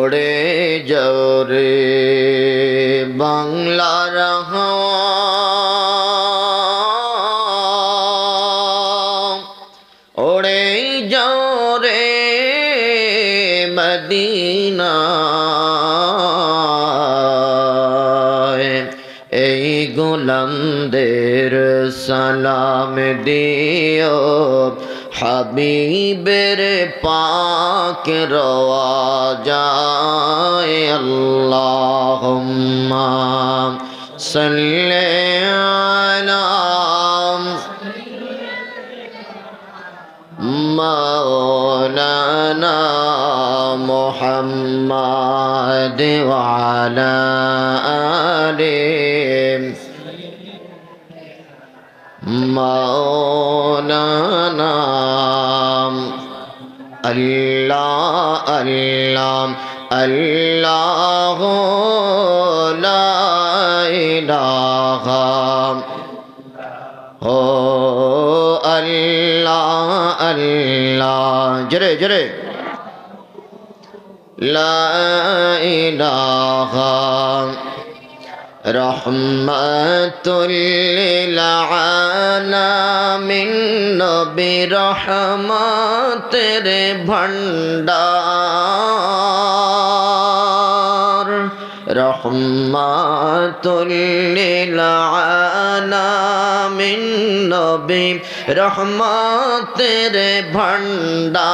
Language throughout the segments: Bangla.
ওড়ে যাও রে বাংলার হাওয়া ওড়ে যাও রে মদিনায় এই গোলামদের সালাম দিও হাবিবের পাক রওয়াজায় আল্লাহুম্মা সাল্লি আলা মাওলানা মুহাম্মাদ ওয়া আলা আলিহি মাওলানা আল্লাহ আল্লাহ আল্লাহ লা ইলাহা ও আল্লাহ আল্লাহ জরে জরে লা ইলাহা রহমাতুল লিল আলামিন নবী রহমতের ভান্ডার রহমাতুল লিল আলামিন নবী রহমতের ভান্ডার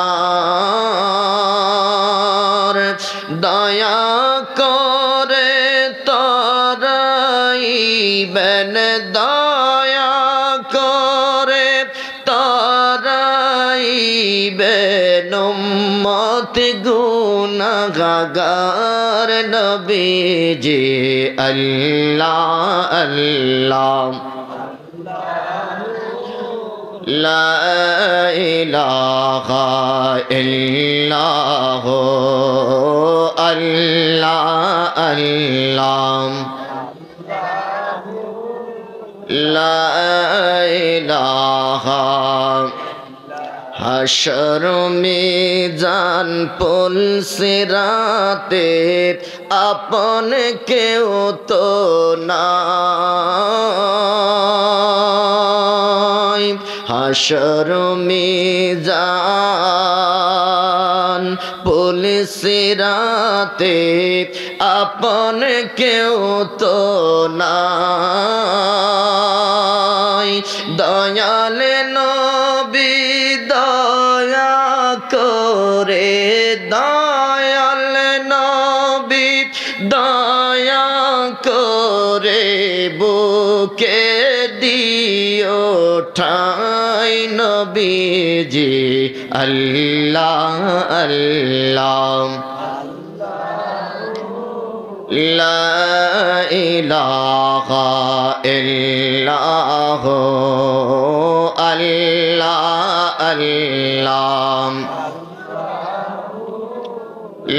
দয়া করে তরাইবেন দয়া করে তরাইবেন উম্মত গুনাহগার নবীজি আল্লাহ আল্লাহ লা ইলাহা ইল্লাল্লাহু আল্লাহ আল্লাহ লা ইলাহা হাশর মিজান পুল সিরাতে আপন কেউ তো নাই হাশর মিজান পুল সিরাতে আপন কেউ তো নাই দয়াল নবী দয়া করে দয়াল নবী দয়া করে বুকে দিও ঠাই নবীজি আল্লাহ আল্লাহ লা ইলাহা ইল্লাল্লাহু আল্লাহ আল্লাহ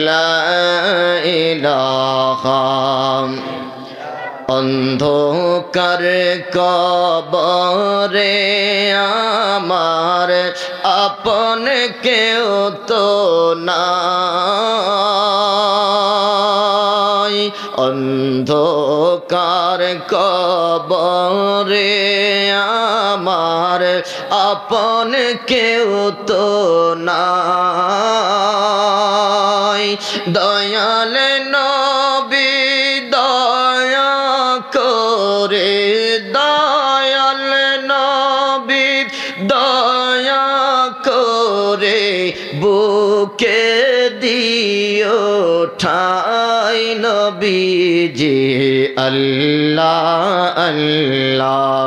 লা ইলাহা অন্ধকার কবরে আমার আপন কেউ তো নাই অন্ধকার কবরে আমার আপন কেউ তো নাই দয়াল নবী দয়া করে দয়াল নবী দয়া করে বুকে দিও ঠাই নবীজি আল্লাহ আল্লাহ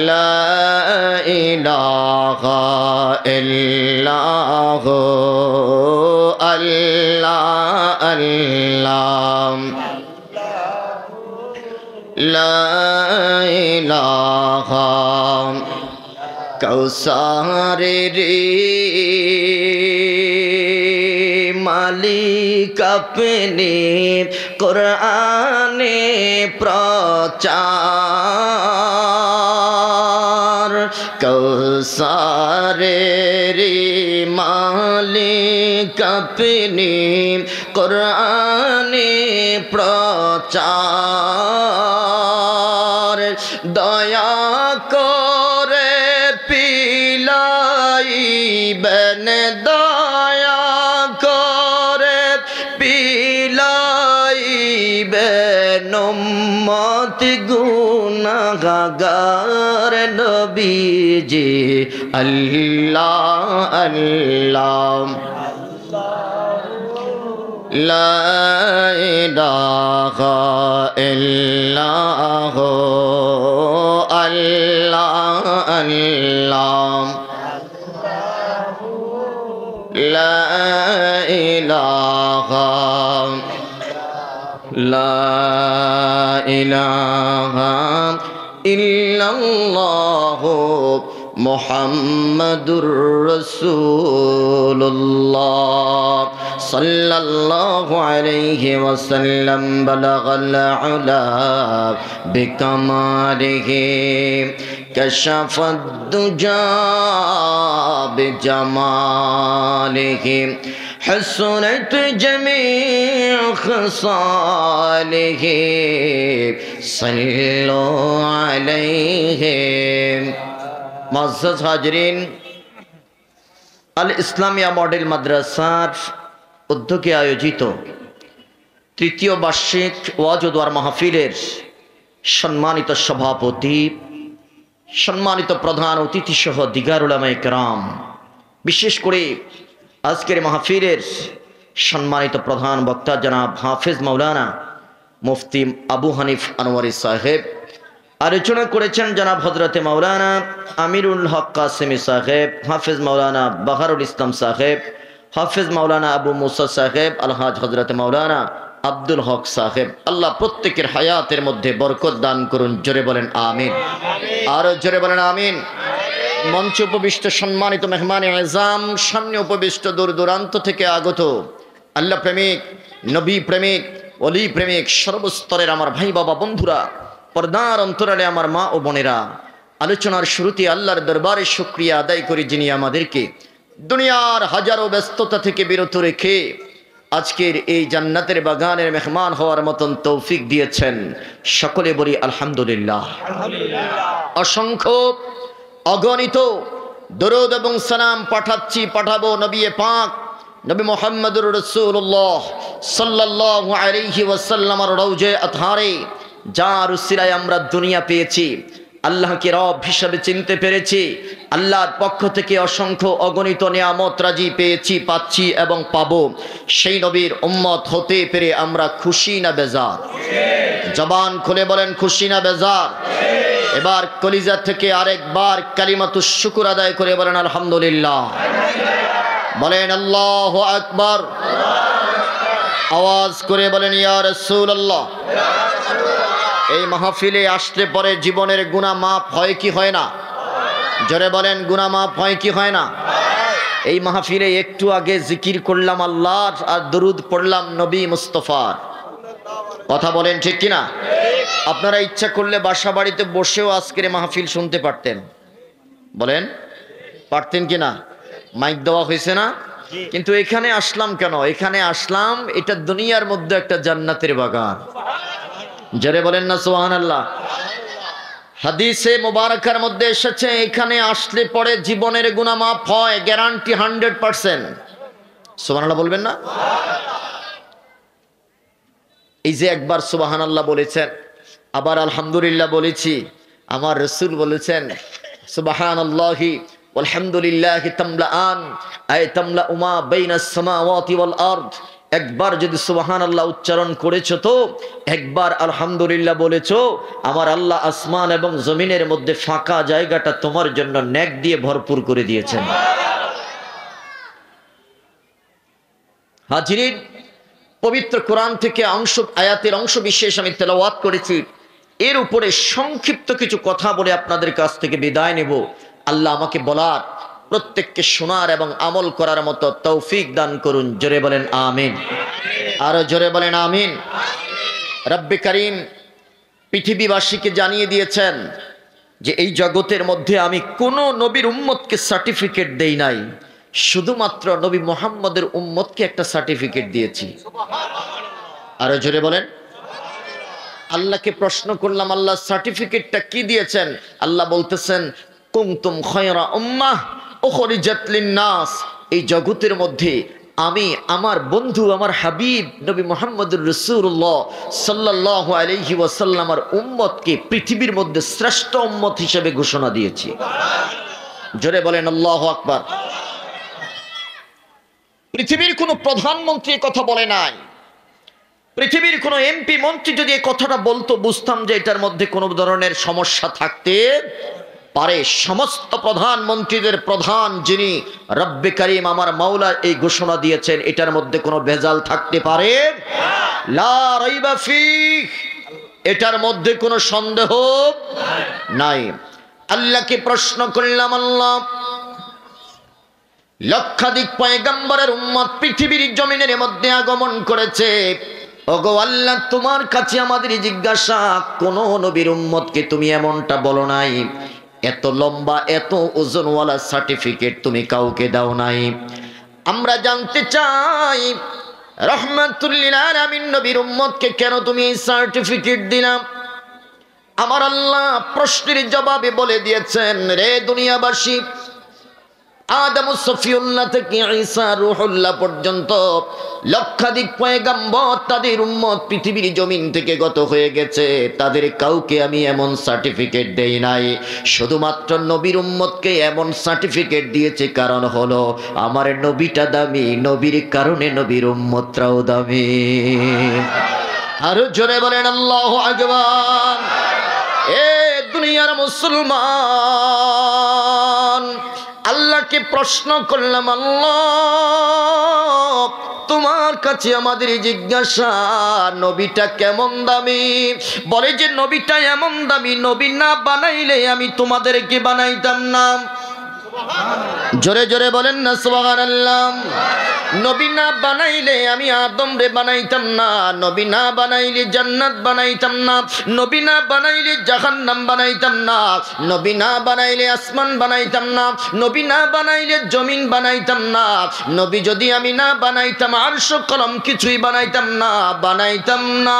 লা ইলাহা ইল্লাল্লাহু আল্লাহ আল্লাহ লা ইলাহা কৌসারের মালিক আপনি কোরআনে প্রচার কৌসারের মালিক আপনি কোরআনে প্রচার দয়া করে পিলাইবেন দয়া করে পিলাইবেন উম্মত গুনাহগার নবীজি আল্লাহ আল্লাহ লা ইলাহা ইল্লাল্লাহ আল্লাহ আল্লাহ লা ইলাহা ইল্লাল্লাহ মুহাম্মাদুর রাসূলুল্লাহ সাল্লাল্লাহু আলাইহি ওয়াসাল্লাম বালাগাল উলা বিকামালিহি কাশাফাদ দুজা বিজামালিহি حسنت جميع خصاله صلوا عليه معزز হাজরিন আল ইসলামিয়া মডেল মাদ্রাসার উদ্যোগে আয়োজিত তৃতীয় বার্ষিক ওয়াজ ও দোয়ার মাহফিলের সম্মানিত সভাপতি সম্মানিত প্রধান অতিথি সহ দিগার উলামায়ে কেরাম বিশেষ করে আজকের মাহফিলের সম্মানিত প্রধান বক্তা জনাব হাফেজ মাওলানা মুফতি আবু হানিফ আনোয়ারি সাহেব আলোচনা করেছেন জনাব হযরতে মাওলানা আমিরুল হক কাসেমি সাহেব হাফেজ মাওলানা বাহারুল ইসলাম সাহেব হাফেজ মাওলানা আবু মুসা সাহেব আলহাজ হযরতে মাওলানা আব্দুল হক সাহেব আল্লাহ প্রত্যেকের হায়াতের মধ্যে বরকত দান করুন জোরে বলেন আমিন আর জোরে বলেন আমিন মঞ্চে উপবিষ্ট সম্মানিত মেহমান আজম সামনে উপবিষ্ট দূর দূরান্ত থেকে আগত আল্লাহ প্রেমিক নবী প্রেমিক ওলি প্রেমিক সর্বস্তরের আমার ভাই বাবা বন্ধুরা পর্দার অন্তরালে আমার মা ও বোনেরা আলোচনার শুরুতে আল্লাহর দরবারে শুকরিয়া আদায় করি যিনি আমাদেরকে দুনিয়ার হাজারো ব্যস্ততা থেকে বিরত রেখে আজকের এই জান্নাতের বাগানের মেহমান হওয়ার মতন তৌফিক দিয়েছেন সকলে বলি আলহামদুলিল্লাহ অসংখ্য অগণিত দরুদ এবং সালাম পাঠাবো নবী পাক নবী মুহাম্মদুর রাসূলুল্লাহ সাল্লাল্লাহু আলাইহি ওয়াসাল্লামের রওজে আতহারে যার উসিলায় আমরা দুনিয়া পেয়েছি আল্লাহকে রব হিসেবে চিনতে পেরেছি আল্লাহর পক্ষ থেকে অসংখ্য অগণিত নিয়ামত রাজি পেয়েছি পাচ্ছি এবং পাবো সেই নবীর উম্মত হতে পেরে আমরা খুশি না বেজার জবান খুলে বলেন খুশি না বেজার এবার কলিজা থেকে আরেকবার কালিমাতুশ শুকর আদায় করে বলেন আলহামদুলিল্লাহ বলেন আল্লাহু আকবার আওয়াজ করে বলেন ইয়া রাসূলুল্লাহ এই মাহফিলে আসলে পরে জীবনের গুনাহ মাফ হয় কি হয় না জোরে বলেন গুনাহ মাফ হয় কি হয় না এই মাহফিলে একটু আগে জিকির করলাম আল্লাহর আর দরুদ পড়লাম নবী মুস্তাফার কথা বলেন ঠিক কি না আপনারা ইচ্ছা করলে বাসা বাড়িতে বসেও আজকের মাহফিল শুনতে পারতেন বলেন পারতেন কি না মাইক দেওয়া হয়েছে না কিন্তু এখানে আসলাম কেন এখানে আসলাম এটা দুনিয়ার মধ্যে একটা জান্নাতের বাগান জোরে বলেন না সুবহানাল্লাহ হাদিসে মুবারাকার মধ্যে এসেছে এখানে আসলে পরে জীবনের গুনাহ মাফ হয় গ্যারান্টি 100% সুবহানাল্লাহ বলবেন না এই যে একবার সুবহানাল্লাহ বলেছেন আবার আলহামদুলিল্লাহ বলেছি আমার রাসূল বলেছেন সুবহানাল্লাহি ওয়ালহামদুলিল্লাহি তামলাআন আয় তামলা উমা বাইনাস সামাওয়াতি ওয়াল আরদ একবার যদি সুবহানাল্লাহ উচ্চারণ করেছো তো একবার আলহামদুলিল্লাহ বলেছো আমার আল্লাহ আসমান এবং জমিনের মধ্যে ফাঁকা জায়গাটা তোমার জন্য নেক দিয়ে ভরপুর করে দিয়েছেন হাজিরিন পবিত্র কোরআন থেকে আয়াতের অংশ বিশেষ আমি তেলাওয়াত করেছি এর উপরে সংক্ষিপ্ত কিছু কথা বলে আপনাদের কাছ থেকে বিদায় নেব আল্লাহ আমাকে বলার প্রত্যেককে শোনার এবং আমল করার মতো তৌফিক দান করুন জোরে বলেন আমিন আর জোরে বলেন আমিন রব্বে করিম পৃথিবীবাসীকে জানিয়ে দিয়েছেন যে এই জগতের মধ্যে আমি কোনো নবীর উম্মতকে সার্টিফিকেট দেই নাই, শুধুমাত্র নবী মুহাম্মদের উম্মতকে একটা সার্টিফিকেট দিয়েছি। আরো জোরে বলেন। আল্লাহকে প্রশ্ন করলাম, আল্লাহ সার্টিফিকেটটা কি দিয়েছেন? আল্লাহ বলতেছেন, কুনতুম খায়রা উম্মাহ উখরিজাত লিন-নাস। এই জগতের মধ্যে আমি আমার বন্ধু, আমার হাবিব নবী মুহাম্মদুর রাসূলুল্লাহ সাল্লাল্লাহু আলাইহি ওয়াসাল্লামের উম্মতকে পৃথিবীর মধ্যে শ্রেষ্ঠ উম্মত হিসেবে ঘোষণা দিয়েছি। জোরে বলেন আল্লাহু আকবার। পৃথিবীর কোনো প্রধানমন্ত্রী কথা বলে নাই, পৃথিবীর কোনো এমপি মন্ত্রী যদি এই কথাটা বলতো বুঝতাম যে এটার মধ্যে কোনো ধরনের সমস্যা থাকতে পারে। সমস্ত প্রধানমন্ত্রীদের প্রধান যিনি রব্বে করিম আমার মাওলা এই ঘোষণা দিয়েছেন, এটার মধ্যে কোনো ভেজাল থাকতে পারে লা রাইবা ফিহ, এটার মধ্যে কোনো সন্দেহ নাই। আল্লাহকে প্রশ্ন করলাম, আল্লাহ লক্ষাধিক পয়গম্বরের উম্মত পৃথিবীর জমিনের মধ্যে আগমন করেছে, ওগো আল্লাহ তোমার কাছে আমাদের জিজ্ঞাসা, কোন নবীর উম্মতকে তুমি এমনটা বলো নাই, এত লম্বা এত ওজনওয়ালা সার্টিফিকেট তুমি কাউকে দাও নাই। আমরা জানতে চাই রাহমাতুল লিল আলামিন নবীর উম্মতকে কেন তুমি এই সার্টিফিকেট দিলাম? আমার আল্লাহ প্রশ্নের জবাবে বলে দিয়েছেন, রে দুনিয়াবাসী, আদম সফিউল্লাহ থেকে ঈসা রূহুল্লাহ পর্যন্ত লক্ষাধিক পয়গম্বর তাদের উম্মত পৃথিবীর জমিন থেকে গত হয়ে গেছে, তাদের কাউকে আমি এমন সার্টিফিকেট দেই নাই, শুধুমাত্র নবীর উম্মতকে এমন সার্টিফিকেট দিয়েছে। কারণ হলো আমার নবীটা দামি, নবীর কারণে নবীর উম্মতরাও দামি। আরো জোরে বলেন আল্লাহু আকবার। এ দুনিয়ার মুসলমান, আল্লাহকে প্রশ্ন করলাম, আল্লাহ তোমার কাছে আমাদের জিজ্ঞাসা, নবীটা কেমন দামি? বলে যে নবীটা এমন দামি, নবী না বানাইলে আমি তোমাদেরকে বানাইতাম না। জোরে জোরে বলেন না সুবহানাল্লাহ। নবী না বানাইলে আমি আদম রে বানাইতাম না, নবী না বানাইলে জান্নাত বানাইতাম না, নবী না বানাইলে জাহান্নাম বানাইতাম না, নবী না বানাইলে আসমান বানাইতাম না, নবী না বানাইলে জমিন বানাইতাম না, নবী যদি আমি না বানাইতাম আরশ কলম কিছুই বানাইতাম না, বানাইতাম না।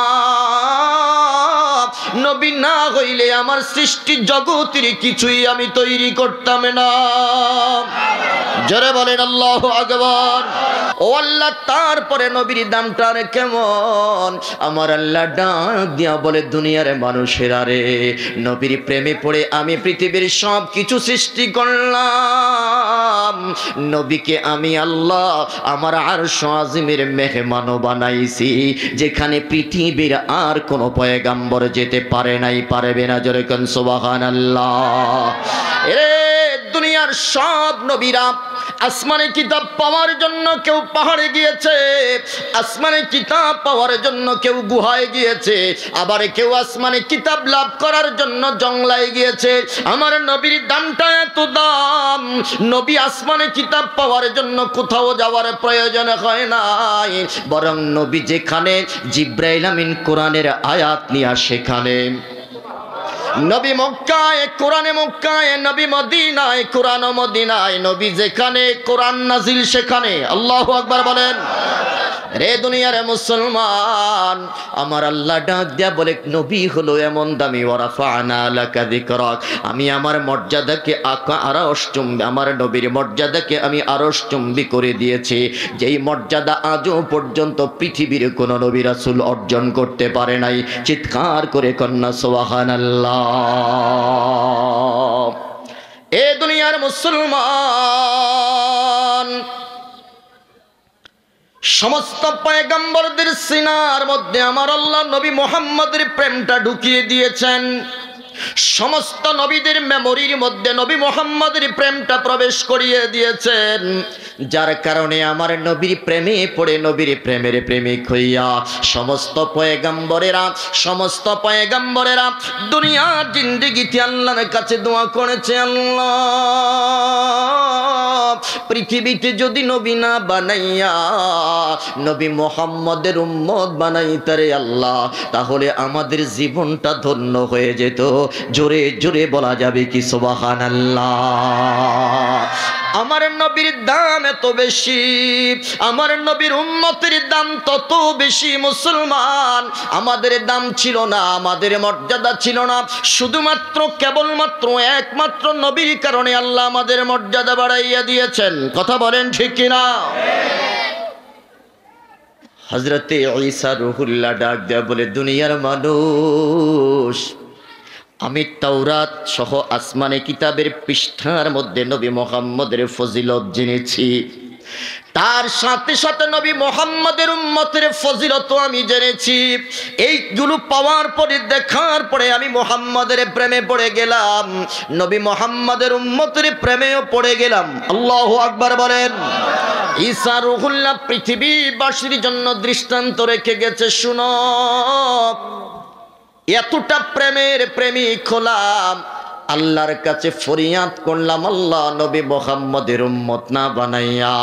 নবী না হইলে আমার সৃষ্টি জগতের কিছুই আমি তৈরি করতাম না। জোরে বলেন আল্লাহু আকবার। ও আল্লাহ, তারপরে নবীর দামটা রে কেমন? আমার আল্লাহ ডাক দিয়া বলে, দুনিয়ার মানুষেরা রে, নবীর প্রেমে পড়ে আমি পৃথিবীর সব কিছু সৃষ্টি করলাম, নবীকে আমি আল্লাহ আমার আরশ আজিমের মেহমানও বানাইছি, যেখানে পৃথিবীর আর কোনো পয়গম্বর যেতে পারে নাই, পারবে না। জোরে কোন সুবহানাল্লাহ। এ দুনিয়ার সব নবীরা আসমানে কিতাব পাওয়ার জন্য কেউ পাহাড়ে গিয়েছে, আসমানে কিতাব পাওয়ার জন্য কেউ গুহায় গিয়েছে, আবার কেউ আসমানে কিতাব লাভ করার জন্য জঙ্গলায় গিয়েছে। আমার নবীর দামটা এত দাম, নবী আসমানে কিতাব পাওয়ার জন্য কোথাও যাওয়ার প্রয়োজন হয় নাই, বরং নবী যেখানে জিব্রাইল আমিন কোরআনের আয়াত নিয়ে সেখানে, নবী মক্কায় কোরআনে মক্কায়, নবী মদিনায় কোরআন মদিনায়, নবী যেখানে কোরআন নাজিল সেখানে। আল্লাহু আকবার বলেন। রে দুনিয়ার মুসলমান, আমার আল্লাহ ডাক দিয়া বলে, নবী হলো এমন দামি, ওয়ারাফা'না লাকা যিকরাক, আমি আমার মর্যাদাকে আরশচুম্বী, আমার নবীর মর্যাদাকে আমি আরশচুম্বী করে দিয়েছি, যেই মর্যাদা আজও পর্যন্ত পৃথিবীর কোনো নবী রাসূল অর্জন করতে পারে নাই। চিৎকার করে কন্যা সুবহানাল্লাহ। এ দুনিয়ার মুসলমান, সমস্ত পয়গম্বরদের সিনার মধ্যে আমার আল্লাহ নবী মুহাম্মদের প্রেমটা ঢুকিয়ে দিয়েছেন, সমস্ত নবীদের মেমোরির মধ্যে নবী মুহাম্মদের প্রেমটা প্রবেশ করিয়ে দিয়েছেন, যার কারণে আমার নবীর প্রেমে পড়ে নবীর প্রেমের প্রেমিক হইয়া সমস্ত পয়গম্বরেরা দুনিয়ার জিন্দেগিতে আল্লাহর কাছে দোয়া করেছে, আল্লাহ পৃথিবীতে যদি নবী না বানাইয়া নবী মুহাম্মদের উম্মত বানাইতারে আল্লাহ, তাহলে আমাদের জীবনটা ধন্য হয়ে যেত। জোরে জোরে বলা যাবে কি সুবহানাল্লাহ। আমার নবীর দাম এত বেশি, আমার নবীর উম্মতের দাম তত বেশি। মুসলমান, আমাদের দাম ছিল না, আমাদের মর্যাদা ছিল না, শুধুমাত্র কেবলমাত্র একমাত্র নবীর কারণে আল্লাহ আমাদের মর্যাদা বাড়াইয়া দিয়েছেন। কথা বলেন ঠিক কিনা? হযরতে ঈসা রূহুল্লাহ ডাক দেয়া বলে, দুনিয়ার মানুষ, আমি তাওরাত সহ আসমানে কিতাবের পৃষ্ঠার মধ্যে নবী মুহাম্মদের ফজিলত জেনেছি, তার সাথে সাথে নবী মুহাম্মদের উম্মতের ফজিলত আমি জেনেছি। এইগুলো পাওয়ার পরে, দেখার পরে আমি মুহাম্মদের প্রেমে পড়ে গেলাম, নবী মুহাম্মদের উম্মতের প্রেমেও পড়ে গেলাম। আল্লাহু আকবার বলেন। ঈসা রূহুল্লাহ পৃথিবীবাসীর জন্য দৃষ্টান্ত রেখে গেছে। শুনো, এতটা প্রেমের প্রেমিক হলাম, আল্লাহর কাছে ফরিয়াদ করলাম, আল্লাহ নবী মুহাম্মদের উম্মত না বানাইয়া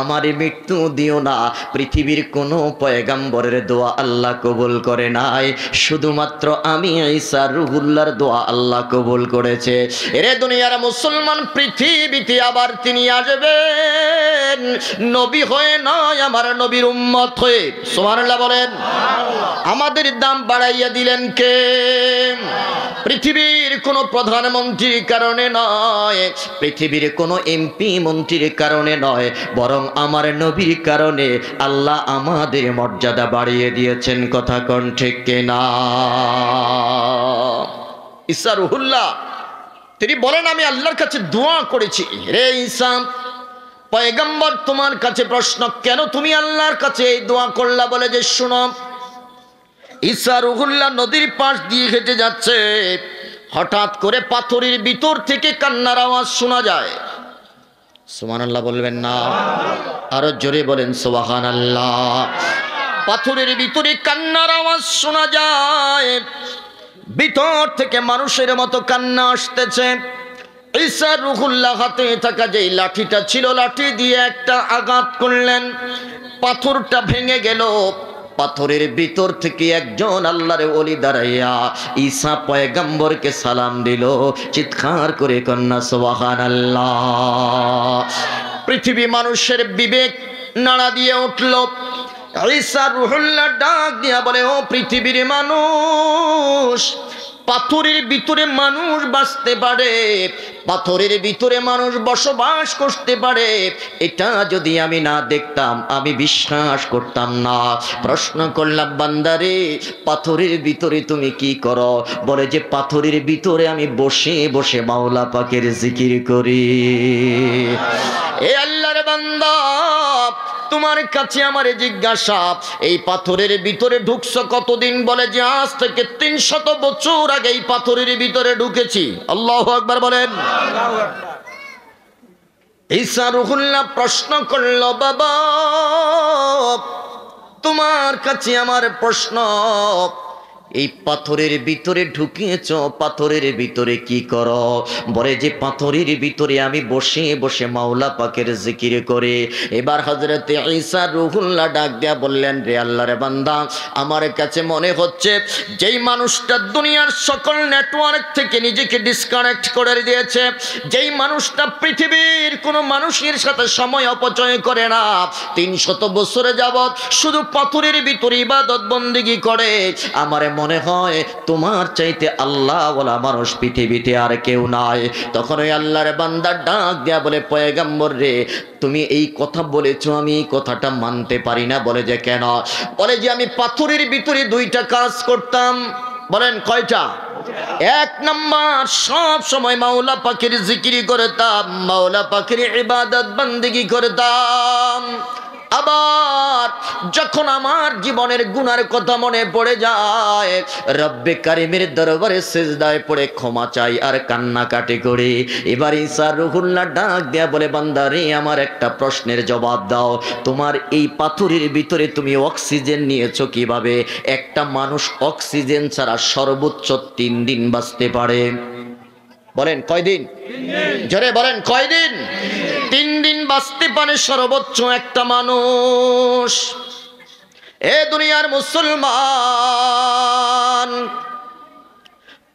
আমার মৃত্যু দিও না। পৃথিবীর কোনো পয়গম্বরের দোয়া আল্লাহ কবুল করে নাই, শুধুমাত্র আমি ঈসা রূহুল্লাহর দোয়া আল্লাহ কবুল করেছে। এরে দুনিয়ার মুসলমান, পৃথিবীতে আবার তিনি আসবেন নবী হয়ে নয়, আমার নবীর উম্মত হয়ে। সুবহানাল্লাহ বলেন। আমাদের দাম বাড়াইয়া দিলেন কে? পৃথিবীর কোনো প্রধানমন্ত্রীর কারণে নয়, পৃথিবীর কোনো এমপি মন্ত্রীর কারণে নয়, বরং আমার নবীর কারণে আল্লাহ আমাদের মর্যাদা বাড়িয়ে দিয়েছেন। কথা কোন ঠিক কিনা? ঈসা রূহুল্লাহ তিনি বলেন, আমি আল্লাহর কাছে দোয়া করেছি, রে ঈসা পয়গম্বর, তোমার কাছে প্রশ্ন, কেন তুমি আল্লাহর কাছে এই দোয়া করলা? বলে যে শুনো, ঈসা রূহুল্লাহ নদীর পাশ দিয়ে হেঁটে যাচ্ছে, হঠাৎ করে পাথরের ভিতর থেকে কান্নার আওয়াজ শোনা যায়। সুবহানাল্লাহ বলবেন না? আরো জোরে বলেন সুবহানাল্লাহ। পাথরের ভিতরে কান্নার আওয়াজ শোনা যায়, ভিতর থেকে মানুষের মতো কান্না আসতেছে। ঈসা রূহুল্লাহ হাতে থাকা যেই লাঠিটা ছিল, লাঠি দিয়ে একটা আঘাত করলেন, পাথরটা ভেঙে গেল। পাথরের ভিতর থেকে একজন আল্লাহর ওলি দাঁড়াইয়া ঈসা পয়গম্বরকে সালাম দিল, চিৎকার করে কন্যা সুবহানাল্লাহ। পৃথিবী মানুষের বিবেক নাড়া দিয়ে উঠল। ঈসা রূহুল্লাহ ডাক দিয়া বলে, ও পৃথিবীর মানুষ, পাথরের ভিতরে মানুষ বাঁচতে পারে, পাথরের ভিতরে মানুষ বসবাস করতে পারে, এটা যদি আমি না দেখতাম আমি বিশ্বাস করতাম না। প্রশ্ন করলাম, বান্দারে পাথরের ভিতরে তুমি কি করো? বলে যে পাথরের ভিতরে আমি বসে বসে মাওলা পাকের জিকির করি। এ আল্লাহর বান্দা, তোমার কাছে আমার জিজ্ঞাসা, এই পাথরের ভিতরে ঢুকছো কতদিন? বলে যে আজ থেকে ৩০০ বছর আগে এই পাথরের ভিতরে ঢুকেছি। আল্লাহু আকবার বলেন। ঈসা রূহুল্লাহ প্রশ্ন করল, বাবা তোমার কাছে আমার প্রশ্ন, এই পাথরের ভিতরে ঢুকিয়েছ, পাথরের ভিতরে কি করো? বলে যে পাথরের ভিতরে আমি বসে বসে মাওলা পাকের জিকির করে। এবার হযরতে ঈসা রূহুল্লাহ ডাক দিয়া বললেন, রে আল্লাহর বান্দা, আমার কাছে মনে হচ্ছে যেই মানুষটা দুনিয়ার সকল নেটওয়ার্ক থেকে নিজেকে ডিসকানেক্ট করে দিয়েছে, যেই মানুষটা পৃথিবীর কোনো মানুষের সাথে সময় অপচয় করে না, ৩০০ বছরে যাবত শুধু পাথরের ভিতরে ইবাদত বন্দেগী করে, আমার মনে হয় তোমার চাইতে আল্লাহ ওয়ালা মানুষ পৃথিবীতে আর কেউ নাই। তখন ওই আল্লাহর বান্দা ডাক দিয়া বলে, পয়গম্বর রে, তুমি এই কথা বলেছো, আমি এই কথাটা মানতে পারি না। বলে যে কেন? বলে যে আমি পাথরের ভিতরে 2টা কাজ করতাম। বলেন কয়টা? 1 নাম্বার, সব সময় মাওলা পাকের জিকির করতাম, মাওলা পাকের ইবাদত বন্দেগী করতাম। আবার যখন আমার জীবনের গুনার কথা মনে পড়ে যায়, রব্বে কারিমের দরবারে সিজদায় পড়ে ক্ষমা চাই আর কান্নাকাটি করি। এবার ঈসা রূহুল্লাহ ডাক দেয়া বলে, বান্দারে আমার একটা প্রশ্নের জবাব দাও, তোমার এই পাথরের ভিতরে তুমি অক্সিজেন নিয়েছো কিভাবে? একটা মানুষ অক্সিজেন ছাড়া সর্বোচ্চ 3 দিন বাঁচতে পারে। বলেন কয়দিন? জোরে বলেন কয়দিন? 3 দিন বাঁচতে পারে সর্বোচ্চ একটা মানুষ। এ দুনিয়ার মুসলমান,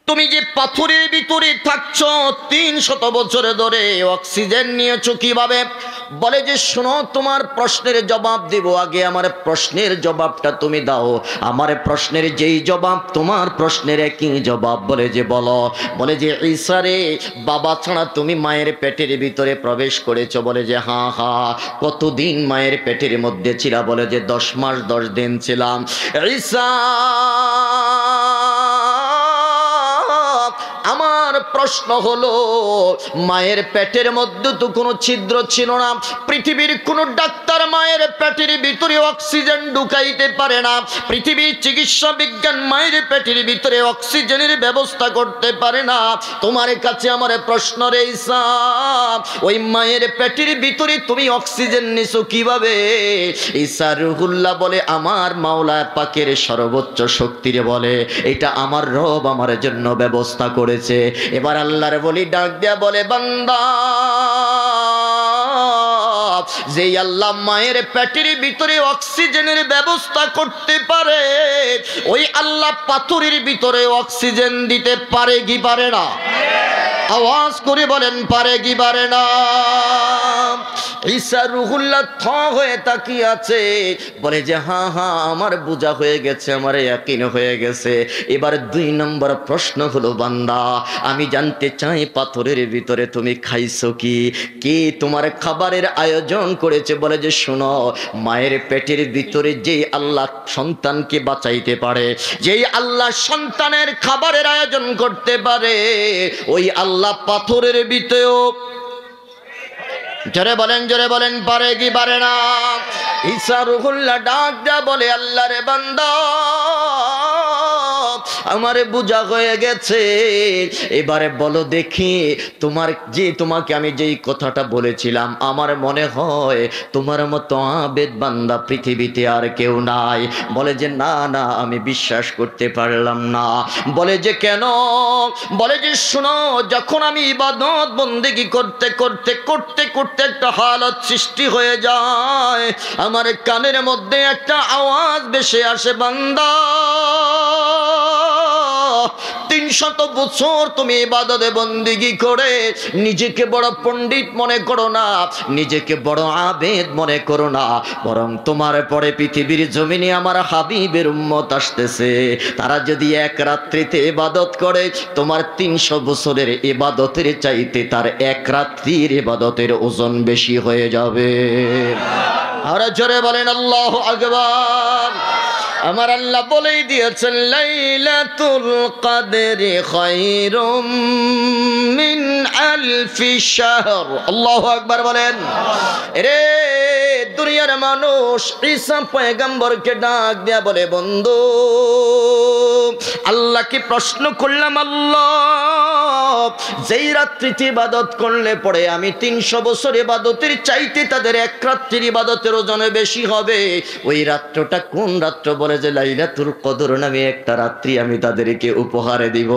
তুমি যে পাথরের ভিতরে থাকছো 300 বছর ধরে, অক্সিজেন নিয়েছো কিভাবে? বলে যে শোনো, তোমার প্রশ্নের জবাব দেব, আগে আমার প্রশ্নের জবাবটা তুমি দাও। আমার প্রশ্নের যেই জবাব তোমার প্রশ্নের একই জবাব। বলে যে বলো। বলে যে ঈসা রে, বাবা ছাড়া তুমি মায়ের পেটের ভিতরে প্রবেশ করেছো? বলে যে হ্যাঁ হ্যাঁ। কতদিন মায়ের পেটের মধ্যে ছিলা? বলে যে 10 মাস 10 দিন ছিলাম। ঈসা, আমার প্রশ্ন হলো, মায়ের পেটের মধ্যে তো কোনো ছিদ্র ছিল না, পৃথিবীর কোনো ডাক্তার মায়ের পেটের ভিতরে অক্সিজেন ঢুকাইতে পারে না, পৃথিবীর চিকিৎসা বিজ্ঞান মায়ের পেটের ভিতরে অক্সিজেনের ব্যবস্থা করতে পারে না। তোমার কাছে আমার প্রশ্ন রে ঈসা, ওই মায়ের পেটের ভিতরে তুমি অক্সিজেন নিছো কিভাবে? ঈসা রুহুল্লাহ বলে, আমার মাওলা পাকের সর্বোচ্চ শক্তিরে বলে, এটা আমার রব আমার জন্য ব্যবস্থা করেছে। এবার আল্লাহর বলি ডাক দেয়া বলে, বান্দা, যেই আল্লাহ মায়ের পেটের ভিতরে অক্সিজেনের ব্যবস্থা করতে পারে, ওই আল্লাহ পাথরের ভিতরে অক্সিজেন দিতে পারে কি পারে না? আওয়াজ করে বলেন, পারে কি পারে না? ঈসা রুহুল্লাহ থ হয়ে তাকিয়ে আছে, বলে যে হ্যাঁ হ্যাঁ, আমার বোঝা হয়ে গেছে, আমার ইয়াকিন হয়ে গেছে। এবার 2 নম্বর প্রশ্ন হলো, বান্দা, আমি জানতে চাই পাথরের ভিতরে তুমি খাইছো কি? কে তোমার খাবারের আয়োজন করেছে? বলে যে শোনো, মায়ের পেটের ভিতরে যেই আল্লাহ সন্তানকে বাঁচাইতে পারে, যেই আল্লাহ সন্তানের খাবারের আয়োজন করতে পারে, ওই আল্লাহ পাথরের ভিতরেও, জোরে বলেন পারে কি পারে না? ঈসা রুহুল্লাহ ডাক দেয়া বলে, আল্লাহ রে বান্দা, আমারে বুঝা হয়ে গেছে, এবারে বলো দেখি, তোমাকে আমি যেই কথাটা বলেছিলাম, আমার মনে হয় তোমার মতো আবেদ বান্দা পৃথিবীতে আর কেউ নাই। বলে যে না না, আমি বিশ্বাস করতে পারলাম না। বলে যে কেন? বলে যে শোনো, যখন আমি ইবাদত বন্দেগি করতে করতে করতে করতে একটা হালত সৃষ্টি হয়ে যায়, আমার কানের মধ্যে একটা আওয়াজ ভেসে আসে, বান্দা, 300 বছর তুমি ইবাদতে বন্দেগি করে নিজেকে বড় পণ্ডিত মনে করো না, নিজেকে বড় আবেদ মনে করো না, বরং তোমার পরে পৃথিবীর জমিনে আমার হাবিবের উম্মত আসতেছে, তারা যদি এক রাত্রিতে ইবাদত করে, তোমার 300 বছরের ইবাদতের চাইতে তার এক রাত্রির ইবাদতের ওজন বেশি হয়ে যাবে। আর জোরে বলেন আল্লাহু আকবার। আমার আল্লাহ বলেই দিয়েছেন, লাইলাতুল কদরি খায়রুম মিন আলফি শাহর। আল্লাহু আকবার বলেন। রে দুনিয়ার মানুষ, ঈসা পয়গম্বরকে ডাক দেয়া বলে, বন্ধু, আল্লাহকে প্রশ্ন করলাম, আল্লাহ, যেই রাত্রিতে ইবাদত করলে পরে আমি 300 বছর ইবাদতের চাইতে তাদের এক রাত্রির ইবাদতের ওজনে বেশি হবে, ওই রাত্রটা কোন রাত্র? বলে যে লাইলাতুল কদর নামে একটা রাত্রি আমি তাদেরকে উপহারে দিব।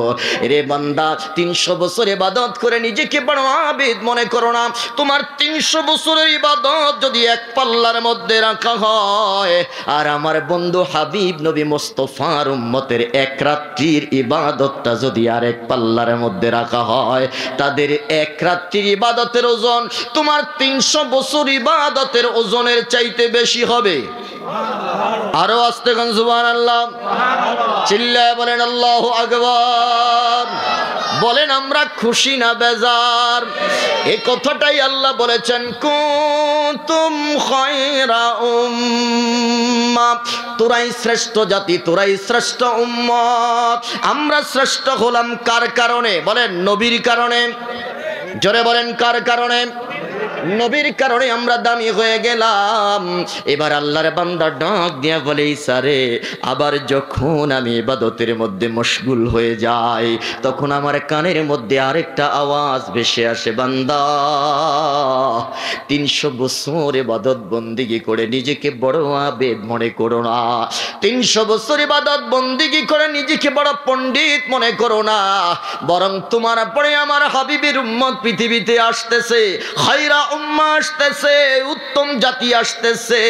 রে বান্দা, 300 বছর ইবাদত করে নিজেকে বড় আবেদ মনে করো না। তোমার 300 বছরের ইবাদত যদি এক পাল্লার মধ্যে রাখা হয়, আর আমার বন্ধু হাবিব নবী মুস্তাফার উম্মতের এক রাত্রির ইবাদতটা যদি আর এক পাল্লার মধ্যে রাখা হয়, তাদের এক রাত্রির ইবাদতের ওজন তোমার 300 বছর ইবাদতের ওজনের চাইতে বেশি হবে। আরো আস্তে গান সুবহানাল্লাহ, চিল্লায় বলেন আল্লাহু আকবার। বলেন আমরা খুশি না বেজার? এই কথাটাই আল্লাহ বলেছেন, কুনতুম খায়রা উম্মাহ, তোরাই শ্রেষ্ঠ জাতি, তোরাই শ্রেষ্ঠ উম্মত। আমরা শ্রেষ্ঠ হলাম কার কারণে? বলেন নবীর কারণে। জোরে বলেন কার কারণে? নবীর কারণে আমরা দামি হয়ে গেলাম। এবার আল্লাহর বান্দা ডাক দিয়া বলে, ঈসা রে, আবার যখন আমি ইবাদতের মধ্যে মশগুল হয়ে যাই, তখন আমার কানের মধ্যে আরেকটা আওয়াজ ভেসে আসে, বান্দা 300 বছর ইবাদত বন্দিগি করে নিজেকে বড় আবেদ মনে করো না। 300 বছর ইবাদত বন্দিগি করে নিজেকে বড় পণ্ডিত মনে করো না, বরং তোমার পরে আমার হাবিবের উম্মত পৃথিবীতে আসতেছে, খায়রা উম্মাহ আসতেছে, উত্তম জাতি আসতেছে।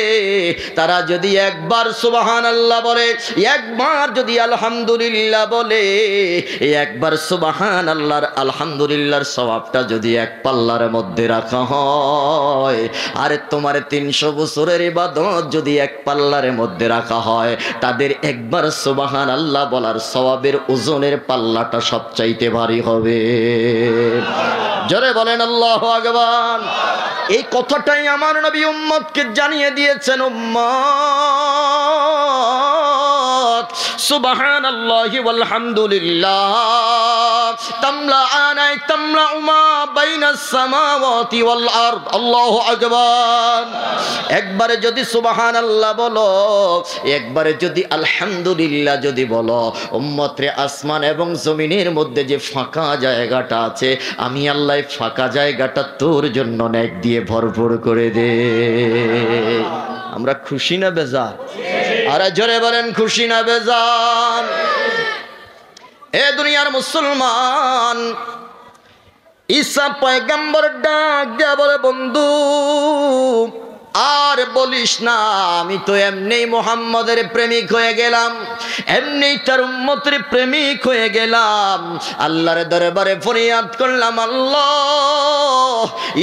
তারা যদি একবার সুবহানাল্লাহ বলে, একবার যদি আলহামদুলিল্লাহ বলে, একবার সুবহানাল্লাহর আলহামদুলিল্লাহর সওয়াবটা যদি এক পাল্লার মধ্যে রাখা হয়, আর তোমার 300 বছরের ইবাদত যদি এক পাল্লার মধ্যে রাখা হয়, তাদের একবার সুবহানাল্লাহ বলার সওয়াবের ওজনের পাল্লাটা সবচাইতে ভারী হবে। জোরে বলেন আল্লাহু আকবার। এই কথাটাই আমার নবী উম্মতকে জানিয়ে দিয়েছেন, উম্মত সুবহানাল্লাহি ওয়াল হামদুলিল্লাহ তামলাআনা তামলাউমা বাইনাস সামাওয়াতি ওয়াল আরদ। আল্লাহু আকবার। একবারে যদি সুবহানাল্লাহ বলো, একবারে যদি আলহামদুলিল্লাহ যদি বলো, উম্মত রে, আসমান এবং জমিনের মধ্যে যে ফাঁকা জায়গাটা আছে, আমি আল্লাহ ফাঁকা জায়গাটা তোর জন্য নেক দিয়ে ভরপুর করে দে। আমরা খুশি না বেজার? আরে জোরে বলেন, খুশি না বেজার? এ দুনিয়ার মুসলমান, ঈসা পয়গম্বর ডাক দিয়া বলে, বন্ধু আর বলিস না, আমি তো এমনি মুহাম্মদের প্রেমিক হয়ে গেলাম, এমনি তার উম্মতের প্রেমিক হয়ে গেলাম। আল্লাহর দরবারে ফরিয়াদ করলাম, আল্লাহ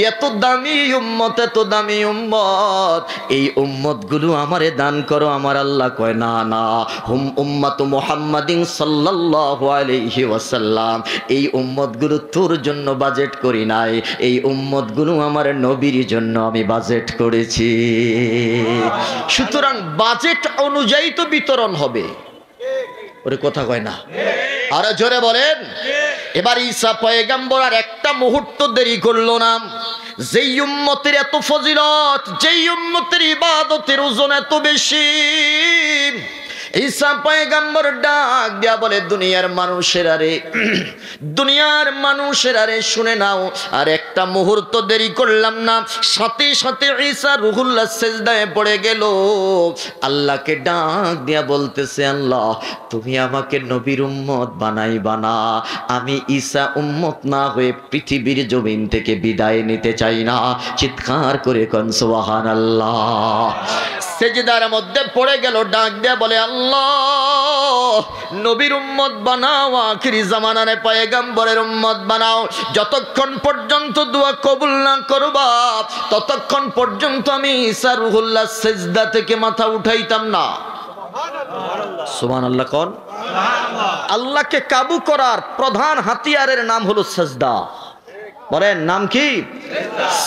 এত দামি উম্মত, এত দামি উম্মত, এই উম্মতগুলো আমারে দান করো। আমার আল্লাহ কয়, না না, হুম উম্মাতু মুহাম্মাদিন সাল্লাল্লাহু আলাইহি ওয়াসাল্লাম, এই উম্মতগুলো তোর জন্য বাজেট করি নাই, এই উম্মতগুলো আমার নবীর জন্য আমি বাজেট করেছি। সুতরাং বাজেট অনুযায়ী তো বিতরণ হবে। ওরে কথা কয় না, আরে জোরে বলেন। এবার ঈসা পয়গম্বর আর একটা মুহূর্ত দেরি করলো না। যেই উম্মতের এত ফজিলত, যেই উম্মতের ইবাদতের ওজন এত বেশি, ঈসা পয়গম্বর ডাক দিয়া বলে, দুনিয়ার মানুষেরা রে, দুনিয়ার মানুষেরা রে, শুনে নাও, আর একটা মুহূর্ত দেরি করলাম না। সাথে সাথে ঈসা রুহুল্লাহ সিজদায় পড়ে গেল, আল্লাহকে ডাক দিয়া বলতেছে, আল্লাহ তুমি আমাকে নবীর উম্মত বানাইবা না, আমি ঈসা উম্মত না হয়ে পৃথিবীর জমিন থেকে বিদায় নিতে চাই না। চিৎকার করে কোন সুবহানাল্লাহ। সিজদার মধ্যে পড়ে গেল, ডাক দিয়া বলে, আল্লাহ নবীর উম্মত বানাও, আখিরি জামানার পয়গম্বরের উম্মত বানাও। যতক্ষণ পর্যন্ত দোয়া কবুল না করবা, ততক্ষণ পর্যন্ত আমি ঈসা রুহুল্লাহ সিজদা থেকে মাথা উঠাইতাম না। সুবহানাল্লাহ কোন। আল্লাহকে কাবু করার প্রধান হাতিয়ারের নাম হলো সিজদা। বলেন, নাম কি?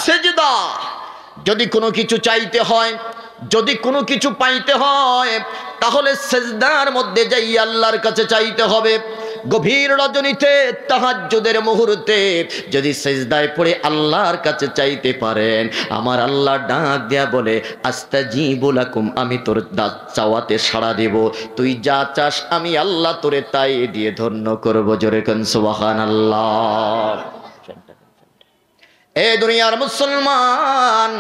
সিজদা। যদি কোনো কিছু চাইতে হয়, যদি কোনো কিছু পাইতে হয়, তাহলে সিজদার মধ্যে যাই আল্লাহর কাছে চাইতে হবে। গভীর রজনীতে, তাহাজ্জুদের মুহূর্তে যদি সিজদায় পড়ে আল্লাহর কাছে চাইতে পারেন, আমার আল্লাহ ডাক দেয়া বলে, আস্তাজিবু লাকুম, আমি তোর চাওয়াতে সাড়া দেব, তুই যা চাস আমি আল্লাহ তোরে তাই দিয়ে ধন্য করব। জোরে কোন সুবহানাল্লাহ। এ দুনিয়ার মুসলমান,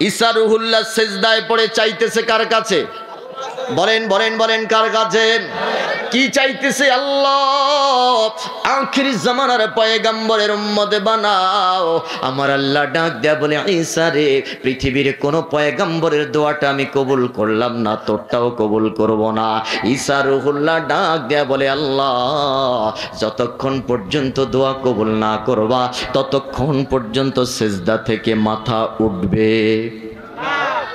ঈসা রুহুল্লাহ সিজদায় পড়ে চাইতেছে কার কাছে? বলেন বলেন বলেন, কার কাছে? কি চাইতেছে? আল্লাহ আখির জামানার পয়গম্বরের উম্মত বানাও। আমার আল্লাহ ডাক দেয়া বলে, ঈসা রে, পৃথিবীর কোন পয়গম্বরের দোয়াটা আমি কবুল করলাম না, তোরটাও কবুল করব না। ঈসা রুহুল্লাহ ডাক দেয়া বলে, আল্লাহ যতক্ষণ পর্যন্ত দোয়া কবুল না করবা, ততক্ষণ পর্যন্ত সিজদা থেকে মাথা উঠবে।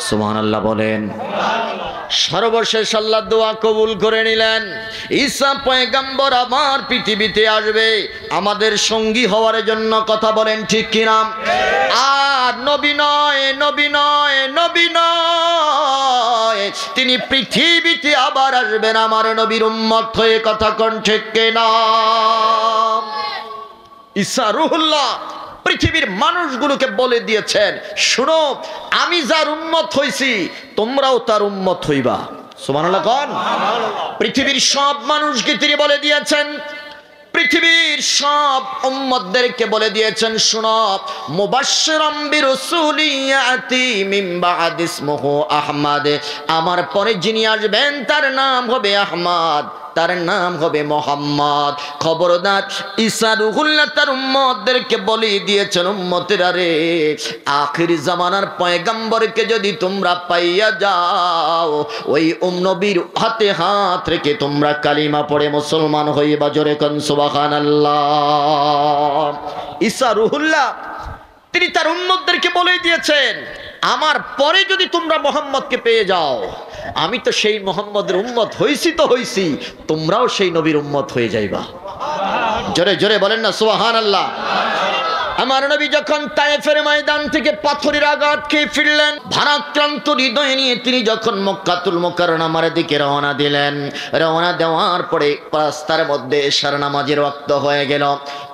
সুবহানাল্লাহ বলেন। সর্বশেষ আল্লাহ দোয়া কবুল করে নিলেন। ঈসা পয়গম্বর আমার পৃথিবীতে আসবে আমাদের সঙ্গী হওয়ার জন্য। কথা বলেন ঠিক কিনা? আর নবী নয়, নবী নয়, নবী নয়, তিনি পৃথিবীতে আবার আসবেন আমার নবীর উম্মত হয়ে। কথা কোন ঠিক কিনা? ঈসা রুহুল্লাহ পৃথিবীর মানুষগুলোকে বলে দিয়েছেন, শুনো, আমি যার উম্মত হইছি তোমরাও তার উম্মত হইবা। সুবহানাল্লাহ কোন? পৃথিবীর সব মানুষকে তিনি বলে দিয়েছেন, পৃথিবীর সব উম্মতদেরকে বলে দিয়েছেন, শুনো, মুবাশশিরাম বিরাসূলিন ইয়াতি মিন বা'দি ইসমুহু আহমদ, আমার পরে যিনি আসবেন তার নাম হবে আহমদ, তার নাম হবে মোহাম্মদ। খবরদার, ঈসা রূহুল্লাহ তার উম্মতদেরকে বলে দিয়েছেন, উম্মতেরা রে, আখির জামানার পয়গম্বরকে যদি তোমরা পাইয়া যাও, ওই নবীর হাতে হাত রেখে তোমরা কালিমা পড়ে মুসলমান হইবা। জোরে কোন সুবহানাল্লাহ। ঈসা রূহুল্লাহ তিনি তার উম্মতদেরকে বলে দিয়েছেন, আমার পরে যদি তোমরা মোহাম্মদকে পেয়ে যাও, আমি তো সেই মোহাম্মদের উম্মত হইছি, তো হইছি, তোমরাও সেই নবীর উম্মত হয়ে যাইবা। জোরে জোরে বলেন না সুবহানাল্লাহ। আমার নবী যখন তায়েফের ময়দান থেকে পাথরের আঘাত খেয়ে ফিরলেন, ভারাক্রান্ত হৃদয় নিয়ে তিনি যখন মক্কাতুল মুকাররমার দিকে রওনা দিলেন, রওনা দেওয়ার পরে রাস্তার মধ্যে ইশার নামাজের ওয়াক্ত হয়ে গেল।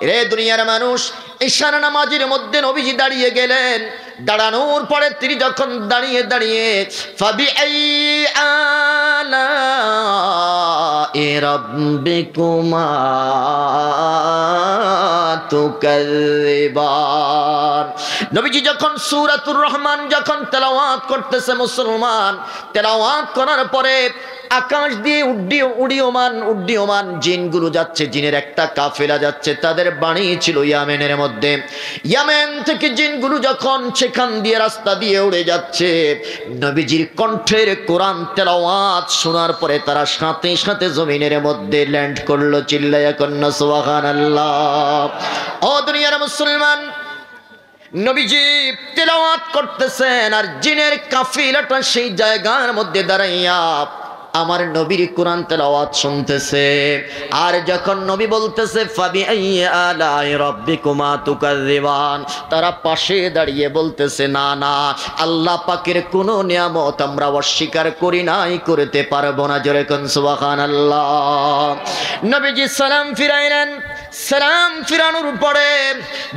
রে দুনিয়ার মানুষ, ইশার নামাজের মধ্যে নবীজি দাঁড়িয়ে গেলেন। দাঁড়ানোর পরে তিনি যখন দাঁড়িয়ে দাঁড়িয়ে ফাবিআই আলাই রাব্বিকুমা তুকাযিবান, নবীজি যখন সূরাতুর রহমান যখন তেলাওয়াত করতেছে, মুসলমান তেলাওয়াত করার পরে আকাশ দিয়ে উড্ডীয়মান জিনগুলো যাচ্ছে, জিনের একটা কাফেলা যাচ্ছে, তাদের বাণী ছিল ইয়ামেনের মধ্যে। ইয়ামেন থেকে জিনগুলো যখন সেখান দিয়ে রাস্তা দিয়ে উড়ে যাচ্ছে, নবীজির কণ্ঠের কোরআন তেলাওয়াত শোনার পরে তারা সাথে সাথে জমিনের মধ্যে ল্যান্ড করলো। চিল্লায়া কন্না সুবহানাল্লাহ। ও দুনিয়ার মুসলমান, নবীজি তেলাওয়াত করতেছেন আর জিনের কাফিলাটা সেই জায়গার মধ্যে দাঁড়াইয়া আমার নবীর কোরআন তেলাওয়াত শুনতেছে। আর যখন নবী বলতেছে ফাবিআই আলাই রাব্বিকুমা তুকাযিবান, তারা পাশে দাঁড়িয়ে বলতেছে, না না, আল্লাহ পাকের কোনো নিয়ামত আমরা অস্বীকার করি নাই, করতে পারবো না। জোরে কোন সুবহানাল্লাহ। নবীজি সালাম ফিরাইলেন। সালাম ফিরানোর পরে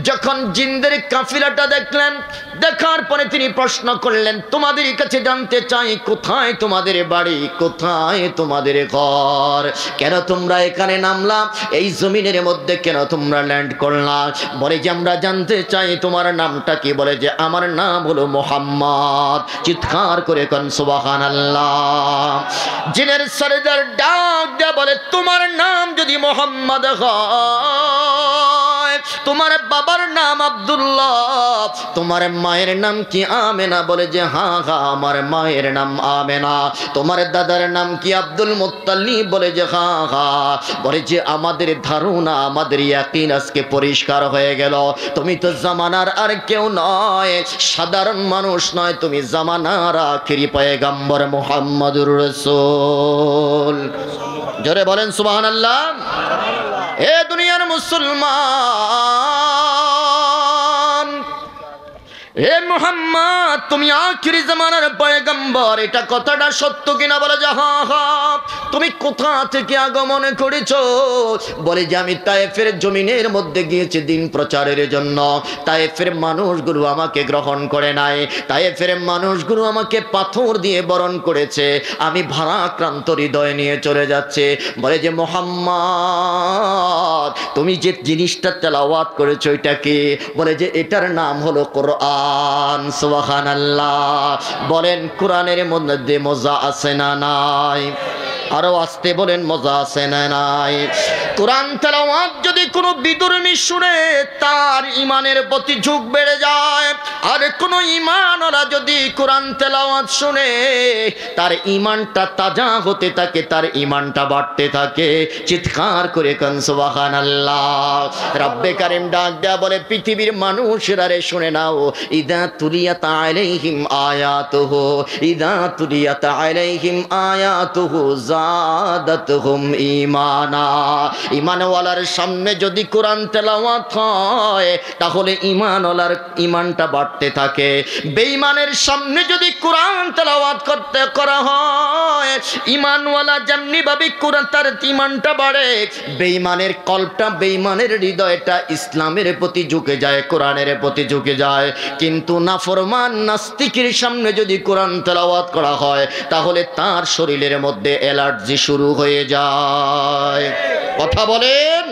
যখন জিনদের কাফিলাটা দেখলেন, দেখার পরে তিনি প্রশ্ন করলেন, তোমাদের কাছে জানতে চাই, কোথায় তোমাদের বাড়ি, কোথায় তোমাদের ঘর, কেন তোমরা এখানে নামলা, এই জমিনের মধ্যে কেন তোমরা ল্যান্ড করলা? বলে যে আমরা জানতে চাই তোমার নামটা কি? বলে যে আমার নাম হলো মোহাম্মদ। চিৎকার করে কোন সুবহানাল্লাহ। জিনের সরদার ডাক দেয়া বলে, তোমার নাম যদি মোহাম্মদ হয়, তোমার বাবার নাম আব্দুল্লাহ, তোমার মায়ের নাম কি আমেনা? বলে যে হ্যাঁ হ্যাঁ, আমার মায়ের নাম আমেনা। তোমার দাদার নাম কি আব্দুল মুত্তালিব? বলে যে হ্যাঁ হ্যাঁ। বলে যে আমাদের ধারণা, আমাদের ইয়াকিন আজকে পরিষ্কার হয়ে গেল, তুমি তো জামানার আর কেউ নয়, সাধারণ মানুষ নয়, তুমি জামানার আখিরি পয়গম্বর মুহাম্মদুর রাসূল। জোরে বলেন সুবহানাল্লাহ। এ দুনিয়ার মুসলমান, হে মুহাম্মদ, তুমি আখিরি জামানার পয়গম্বর, এটা কথাটা সত্য কিনা? বলে যে হ্যাঁ হ্যাঁ। তুমি কোথা থেকে আগমন করেছো? বলে যে আমি তায়েফের জমিনের মধ্যে গিয়েছি দিন প্রচারের জন্য, তায়েফের মানুষগুলো আমাকে গ্রহণ করে নাই, তায়েফের মানুষগুলো আমাকে পাথর দিয়ে বরণ করেছে, আমি ভারাক্রান্ত হৃদয় নিয়ে চলে যাচ্ছে। বলে যে মুহাম্মদ, তুমি যে জিনিসটা তেলাওয়াত করেছো এটা কি? বলে যে এটার নাম হলো কোরআন। সুবহানাল্লাহ। বলেন কোরআনের মধ্যে মজা আছে না নাই? আরো আসতে বলেন, মজা আছে না নাই? কোরআন তেলাওয়াত যদি কোনো বিধর্মী শুনে, তার ইমানের প্রতি ঝোঁক বেড়ে যায়। আর কোনো ঈমানওয়ালা যদি কোরআন তেলাওয়াত শুনে, তার ঈমানটা তাজা হতে থাকে, তার ঈমানটা বাড়তে থাকে। চিৎকার করে কোন সুবহানাল্লাহ। রব্বে কারীম ডাক দেয়া বলে, পৃথিবীর মানুষেরা রে শুনে নাও, ইযা তুলিয়াত আলাইহিম আয়াতুহু, ইযা তুলিয়াত আলাইহিম আয়াতুহু যাদাতুহুম ঈমানা। ঈমানওয়ালার সামনে যদি কোরআন তেলাওয়াত হয়, তাহলে ঈমানওয়ালার ঈমানটা বাড়তে থাকে। বেঈমানের সামনে যদি কোরআন তেলাওয়াত করা হয়, হয়। ইমানওয়ালা যেমনি ভাবে কোরআন তার ইমানটা বাড়ে, বেঈমানের কলবটা, বেঈমানের হৃদয়টা ইসলামের প্রতি ঝুঁকে যায়, কোরআনের প্রতি ঝুঁকে যায়। কিন্তু নাফরমান নাস্তিকের সামনে যদি কোরআন তেলাওয়াত করা হয় তাহলে তার শরীরের মধ্যে অ্যালার্জি শুরু হয়ে যায়। কথা বলেন?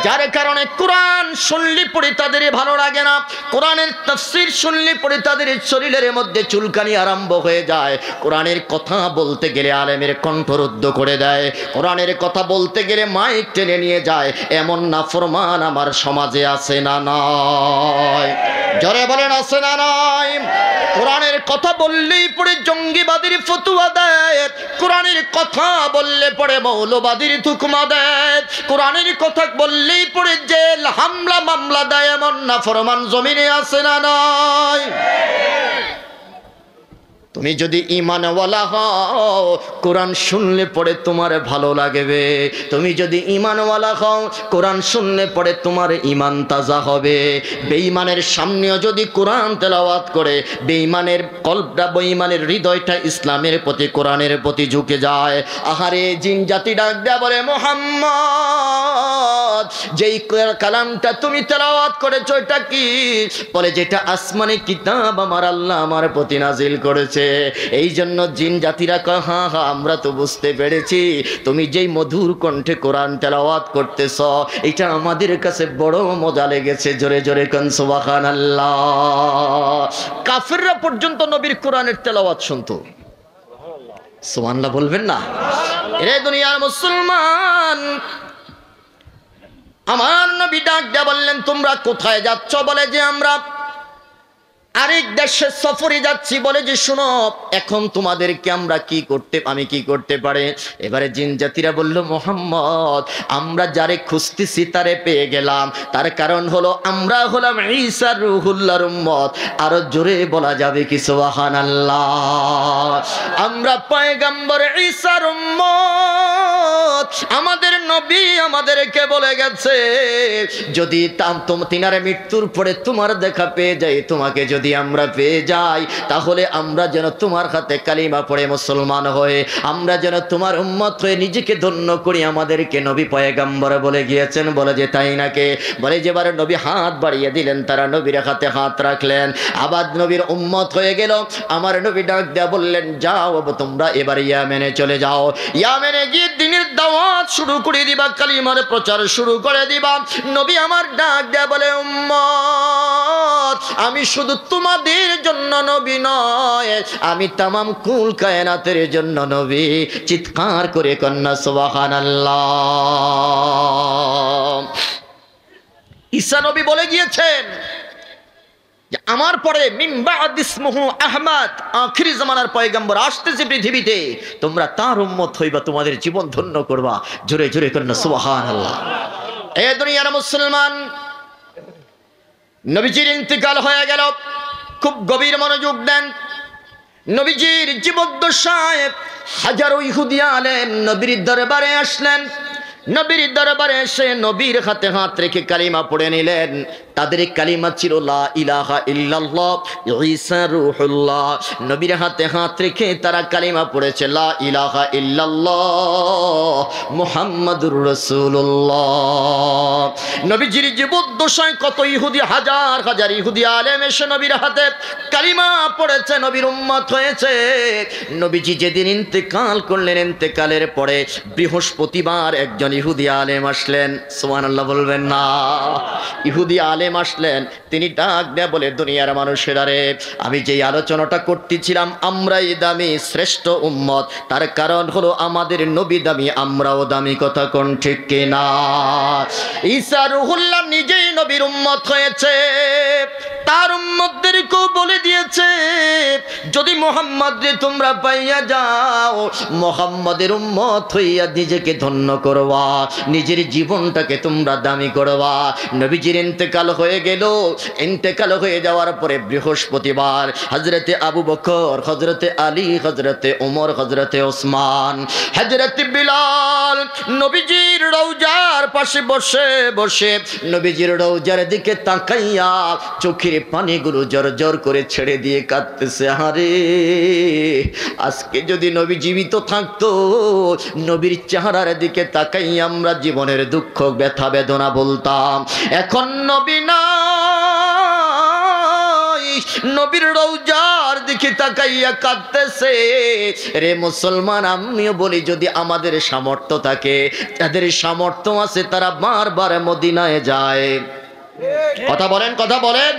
যার কারণে কোরআন শুনলে পড়ে তাদের ভালো লাগে না, কোরআনের তাফসীর শুনলে পড়ে তাদের শরীরের মধ্যে চুলকানি আরম্ভ হয়ে যায়। কোরআনের কথা বলতে গেলে আলেমের কণ্ঠরুদ্ধ করে দেয়, কোরআনের কথা বলতে গেলে মাইক টেনে নিয়ে যায়। এমন নাফরমান আমার সমাজে আছে না নয়? জোরে বলেন আছে না নয়? কোরআনের কথা বললেই পড়ে জঙ্গিবাদীর ফতুয়া দেয়, কোরআনের কথা বললে পড়ে মৌলবাদীর হুকুমা দেয়, কোরআনের কথা বললেই পড়ে জেল হামলা মামলা দেয়। এমন নাফরমান জমিনে আছে না নয়? তুমি যদি ঈমানওয়ালা হও কোরআন শুনলে পড়ে তোমার ভালো লাগবে। তুমি যদি ঈমানওয়ালা হও কোরআন শুনলে পড়ে তোমার ঈমান তাজা হবে। বেঈমানের সামনেও যদি কোরআন তেলাওয়াত করে বেঈমানের কলবটা, বেঈমানের হৃদয়টা ইসলামের প্রতি, কোরআনের প্রতি ঝুঁকে যায়। আহারে জিন জাতি ডাক দেয়া বলে, মুহাম্মদ যেই কালামটা তুমি তেলাওয়াত করেছো এটা কি? বলে যেটা আসমানি কিতাব আমার আল্লাহ আমার প্রতি নাজিল করেছে। এই জন্য জিন জাতিরা কয়, হ্যাঁ হ্যাঁ আমরা তো বুঝতে পেরেছি তুমি যেই মধুর কণ্ঠে কোরআন তেলাওয়াত করতেছ এটা আমাদের কাছে বড় মজা লেগেছে। জোরে জোরে কোন সুবহানাল্লাহ। কাফিররা পর্যন্ত নবীর কোরআনের তেলাওয়াত শুনতো। সুবহানাল্লাহ বলবেন না? এরে দুনিয়ার মুসলমান, আমার নবী ডাক দেয়া বললেন, তোমরা কোথায় যাচ্ছ? বলে যে আমরা আরেক দেশে সফরে যাচ্ছি। বলে যে শোনো এখন তোমাদেরকে আমি কি করতে পারে? এবারে জিন জাতিরা বলল, মুহাম্মদ আমরা যারে খুঁজতেছি তারে পেয়ে গেলাম, তার কারণ হলো আমরা হলাম ঈসা রূহুল্লাহর উম্মত। আরো জোরে বলা যাবে কি সুবহানাল্লাহ? আমরা পয়গম্বর ঈসার উম্মত। আমাদের নবী আমাদেরকে বলে গেছে যদি তিনার মৃত্যুর পরে তোমার দেখা পেয়ে যাই, তোমাকে যদি আমরা পেয়ে যাই তাহলে আমরা যেন তোমার হাতে কালিমা পড়ে মুসলমান হয়ে আমরা যেন তোমার উম্মত হয়ে নিজেকে ধন্য করি। আমাদেরকে নবী পয়গম্বর বলে গিয়েছেন। বলে যে তাই নাকি? বলে যে এবারে নবী হাত বাড়িয়ে দিলেন, তারা নবীর হাতে হাত রাখলেন, আবার নবীর উম্মত হয়ে গেল। আমার নবী ডাক দেয়া বললেন, যাও তোমরা এবার ইয়ামেনে চলে যাও, ইয়ামেনে গিয়ে দ্বীনের দাওয়াত শুরু করে দিবা, কালিমার প্রচার শুরু করে দিবা। নবী আমার ডাক দেয়া বলে, উম্মত আমি শুধু তোমাদের জন্য নবী নয়, আমি তামাম কুল কায়নাতের জন্য নবী। চিৎকার করে কন্যা সুবহানাল্লাহ। ঈসা নবী বলে গিয়েছেন যে আমার পরে মিন বা'দ ইসমুহু আহমদ, আখিরি জামানার পয়গম্বর আসতেছে পৃথিবীতে, তোমরা তার উম্মত হইবা, তোমাদের জীবন ধন্য করবা। জোরে জোরে কন্যা সুবহানাল্লাহ। এ দুনিয়ার মুসলমান, নবীজির ইন্তেকাল হয়ে গেল। খুব গভীর মনোযোগ দেন। নবীজির জীবদ্দশায় হাজারো ইহুদি আলেম নবীর দরবারে আসলেন। নবীর দরবারে এসে নবীর হাতে হাত রেখে কালিমা পড়ে নিলেন। তাদের কালিমা ছিল লা ইলাহা ইল্লাল্লাহ ঈসা রূহুল্লাহ। নবীর হাতে হাত রেখে তারা কালিমা পড়েছে লা ইলাহা ইল্লাল্লাহ মুহাম্মাদুর রাসূলুল্লাহ। নবীজির জীবদ্দশায় কত ইহুদি, হাজার হাজার ইহুদি আলেম এসে নবীর হাতে কালিমা পড়েছে, নবীর উম্মত হয়েছে। নবীজি যেদিন ইন্তেকাল করলেন, ইন্তেকালের পরে বৃহস্পতিবার একজন ইহুদি আলেম আসলেন। সুবহানাল্লাহ বলবেন না? ইহুদি আলেম আসলেন, তিনি ডাক দেয়া বলে, দুনিয়ার মানুষেরা রে, আমি যেই আলোচনাটা করতেছিলাম আমরাই দামি শ্রেষ্ঠ উম্মত, তার কারণ হলো আমাদের নবী দামি, আমরাও দামি। কথা কোন ঠিক কিনা? ঈসা রূহুল্লাহ নিজেই নবীর উম্মত হয়েছে, তার উম্মতদেরকেও বলে দিয়েছে যদি মুহাম্মদকে তোমরা পাইয়া যাও, মুহাম্মদের উম্মত হইয়া নিজেকে ধন্য করবা, নিজের জীবনটাকে তোমরা দামি করবা। নবীজির ইন্তেকাল হয়ে গেল। ইন্তেকাল হয়ে যাওয়ার পরে বৃহস্পতিবার হযরতে আবু বকর, হযরতে আলী, হযরতে ওমর, হযরতে ওসমান, হযরতে বিলাল নবীজির রওজার পাশে বসে বসে নবীজির রওজার দিকে তাকাইয়া চোখের চোখের পানিগুলো জর জর করে ছেড়ে দিয়ে কাঁদতেছে। আরে আজকে যদি নবী জীবিত থাকতো, নবীর চেহারার দিকে তাকাই আমরা জীবনের দুঃখ ব্যথা বেদনা বলতাম। এখন নবী নাই, নবীর রওজার দিকে তাকাইয়া কাঁদতেছে। রে মুসলমান, আমিও বলি যদি আমাদের সামর্থ্য থাকে, যাদের সামর্থ্য আছে তারা বারবার মদিনায় যায়। কথা বলেন, কথা বলেন।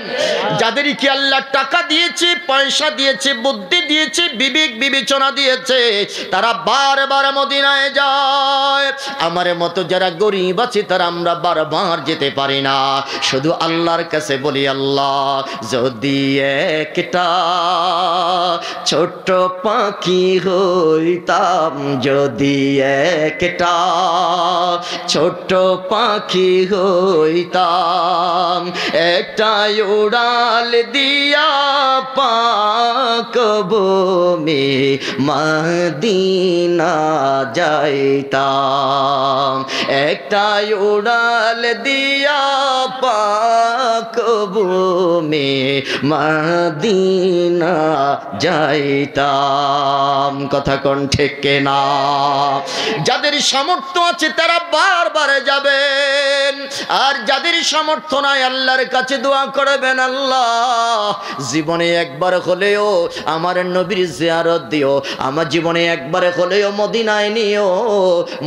যাদেরকে আল্লাহ টাকা দিয়েছে, পয়সা দিয়েছে, বুদ্ধি দিয়েছে, বিবেক বিবেচনা দিয়েছে, তারা বারবার মদিনায় যায়। আমার মতো যারা গরিব আছে তারা আমরা বারবার যেতে পারি না। শুধু আল্লাহর কাছে বলি, আল্লাহ যদি একটা ছোট্ট পাখি হইতাম, যদি একটা ছোট্ট পাখি হইতাম, একটা উড়াল দিয়া পাক ভূমি মদিনা যাইতাম, একটা উড়াল দিয়া পাক ভূমি মদিনা যাইতাম। কথা কোন ঠিক না? যাদের সামর্থ্য আছে তারা বারবার যাবেন, আর যাদের সামর্থ্য নাই আল্লাহর কাছে দোয়া করবেন, আল্লাহ জীবনে একবার হলেও আমার নবীর জিয়ারত দিও, আমার জীবনে একবার হলেও মদিনায় নিও,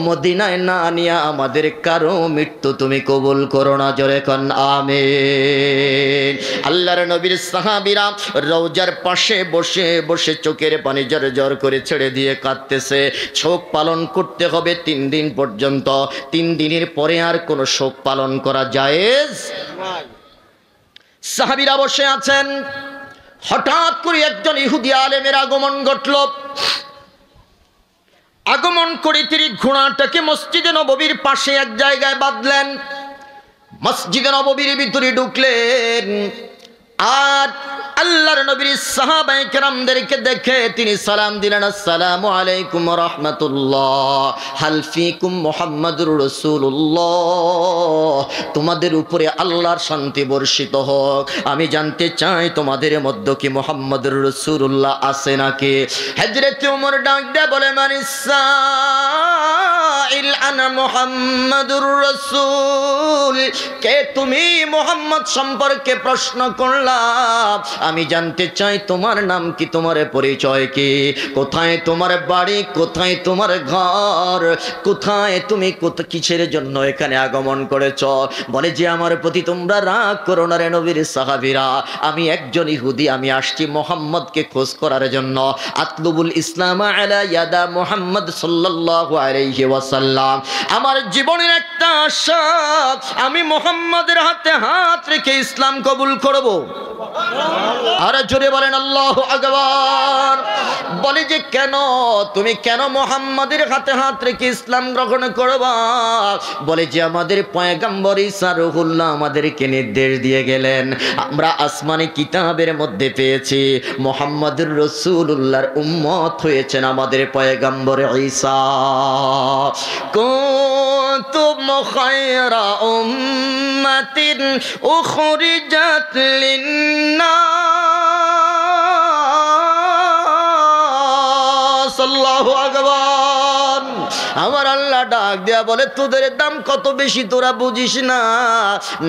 মদিনায় না নিয়া আমাদের কারো মৃত্যু তুমি কবুল করো না। জোরে কোন আমিন। আল্লাহর নবীর সাহাবীরা রওজার পাশে বসে বসে চোখের পানি জর জর করে ছেড়ে দিয়ে কাঁদতেছে। শোক পালন করতে হবে 3 দিন পর্যন্ত। 3 দিনের পরে আর কোনো শোক পালন করা জায়েজ নাই। সাহাবীরা বসে আছেন, হঠাৎ করে একজন ইহুদি আলেমের আগমন ঘটল। আগমন করে তিনি ঘোড়াটাকে মসজিদে নববীর পাশে এক জায়গায় বাঁধলেন, মসজিদে নববীর ভিতরে ঢুকলেন। আর আল্লাহর নবীর সাহাবায়ে কেরামদেরকে দেখে তিনি সালাম দিলেন, আসসালামু আলাইকুম ওয়া রাহমাতুল্লাহ, হাল ফিকুম মুহাম্মাদুর রাসূলুল্লাহ, তোমাদের উপরে আল্লাহর শান্তি বর্ষিত হোক। আমি জানতে চাই তোমাদের মধ্যে কি মুহাম্মাদুর রাসূলুল্লাহ আছে নাকি? হযরত ওমর ডাক দিয়ে বলে, মানিসাইল আনা মুহাম্মাদুর রাসূল, কে তুমি মুহাম্মদ সম্পর্কে প্রশ্ন করলা? আমি জানতে চাই তোমার নাম কি, তোমার পরিচয় কি, কোথায় তোমার বাড়ি, কোথায় তোমার ঘর, কোথায় তুমি কিসের জন্য এখানে আগমন করেছ? বলে যে আমার প্রতি তোমরা রাগ করো না রে নবীর সাহাবীরা, আমি একজন ইহুদি, আমি আসছি মুহাম্মদকে খোঁজ করার জন্য। আতলুবুল ইসলাম আলা ইয়াদা মুহাম্মদ সাল্লাল্লাহু আলাইহি ওয়াসাল্লাম, আমার জীবনের একটা আশা, আমি মুহাম্মদের হাতে হাত রেখে ইসলাম কবুল করব। আরে জোরে বলেন আল্লাহু আকবার। বলে যে কেন, তুমি কেন মুহাম্মাদের হাতে হাত রেখে ইসলাম গ্রহণ করবা? বলে যে আমাদের পয়গম্বর ঈসা রূহুল্লাহ আমাদেরকে নির্দেশ দিয়ে গেলেন, আমরা আসমানি কিতাবের মধ্যে পেয়েছি মুহাম্মাদুর রাসূলুল্লাহর উম্মত হয়েছেন আমাদের পয়গম্বর ঈসা। কুনতুম খায়রা উম্মাতিন উখরিজাত লিন্নাস। আল্লাহু আকবার। আমার আল্লাহ ডাক দেয়া বলে, তোদের দাম কত বেশি তোরা বুঝিস না,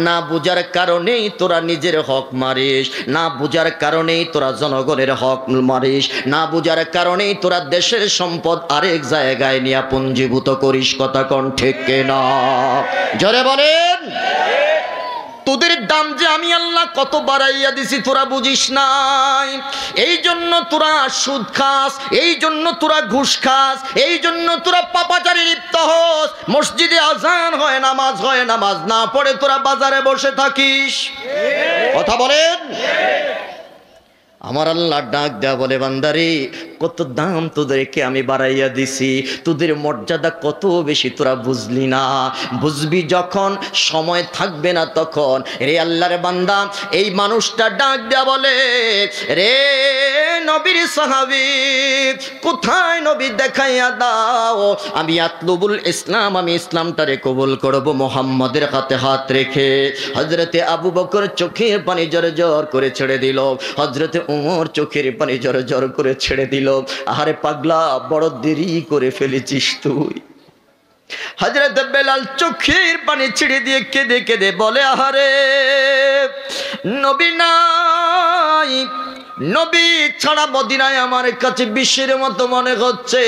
না বুঝার কারণেই তোরা নিজের হক মারিস, না বুঝার কারণেই তোরা জনগণের হক মারিস, না বুঝার কারণেই তোরা দেশের সম্পদ আরেক জায়গায় নিয়ে পুঞ্জীভূত করিস। কথা কোন ঠিক না? জোরে বলেন। তোদের দাম যে আমি আল্লাহ কত বাড়াইয়া দিছি তোরা বুঝিস নাই। এই জন্য তোরা সুদ খাস, এই জন্য তোরা ঘুষ খাস, এই জন্য তোরা পাপাচারে লিপ্ত হস। মসজিদে আজান হয়, নামাজ হয়, নামাজ না পড়ে তোরা বাজারে বসে থাকিস। কথা বলেন। আমার আল্লাহ ডাক দেয়া বলে, বান্দারে কত দাম তোদেরকে আমি বাড়াইয়া দিছি, তোদের মর্যাদা কত বেশি তোরা বুঝলি না। বুঝবি যখন, সময় থাকবে না তখন। রে আল্লাহর বান্দা, এই মানুষটা ডাক দেয়া বলে, রে নবীর সাহাবী কোথায় নবী দেখাইয়া দাও, আমি আতলুবুল ইসলাম, আমি ইসলামটারে কবুল করব মুহাম্মাদের হাতে হাত রেখে। হযরতে আবু বকর চোখের পানি জর করে ছেড়ে দিল, হযরতে ওমর চোখের পানি জর করে ছেড়ে দিল। আহারে পাগলা, বড় দেরি করে ফেলেছিস তুই। হযরত বেলাল চোখের পানি ছেড়ে দিয়ে কেঁদে কেঁদে বলে, আহারে নবী নাই, নবী ছাড়া মদিনায় আমার কাছে বিশ্বের মতো মনে হচ্ছে।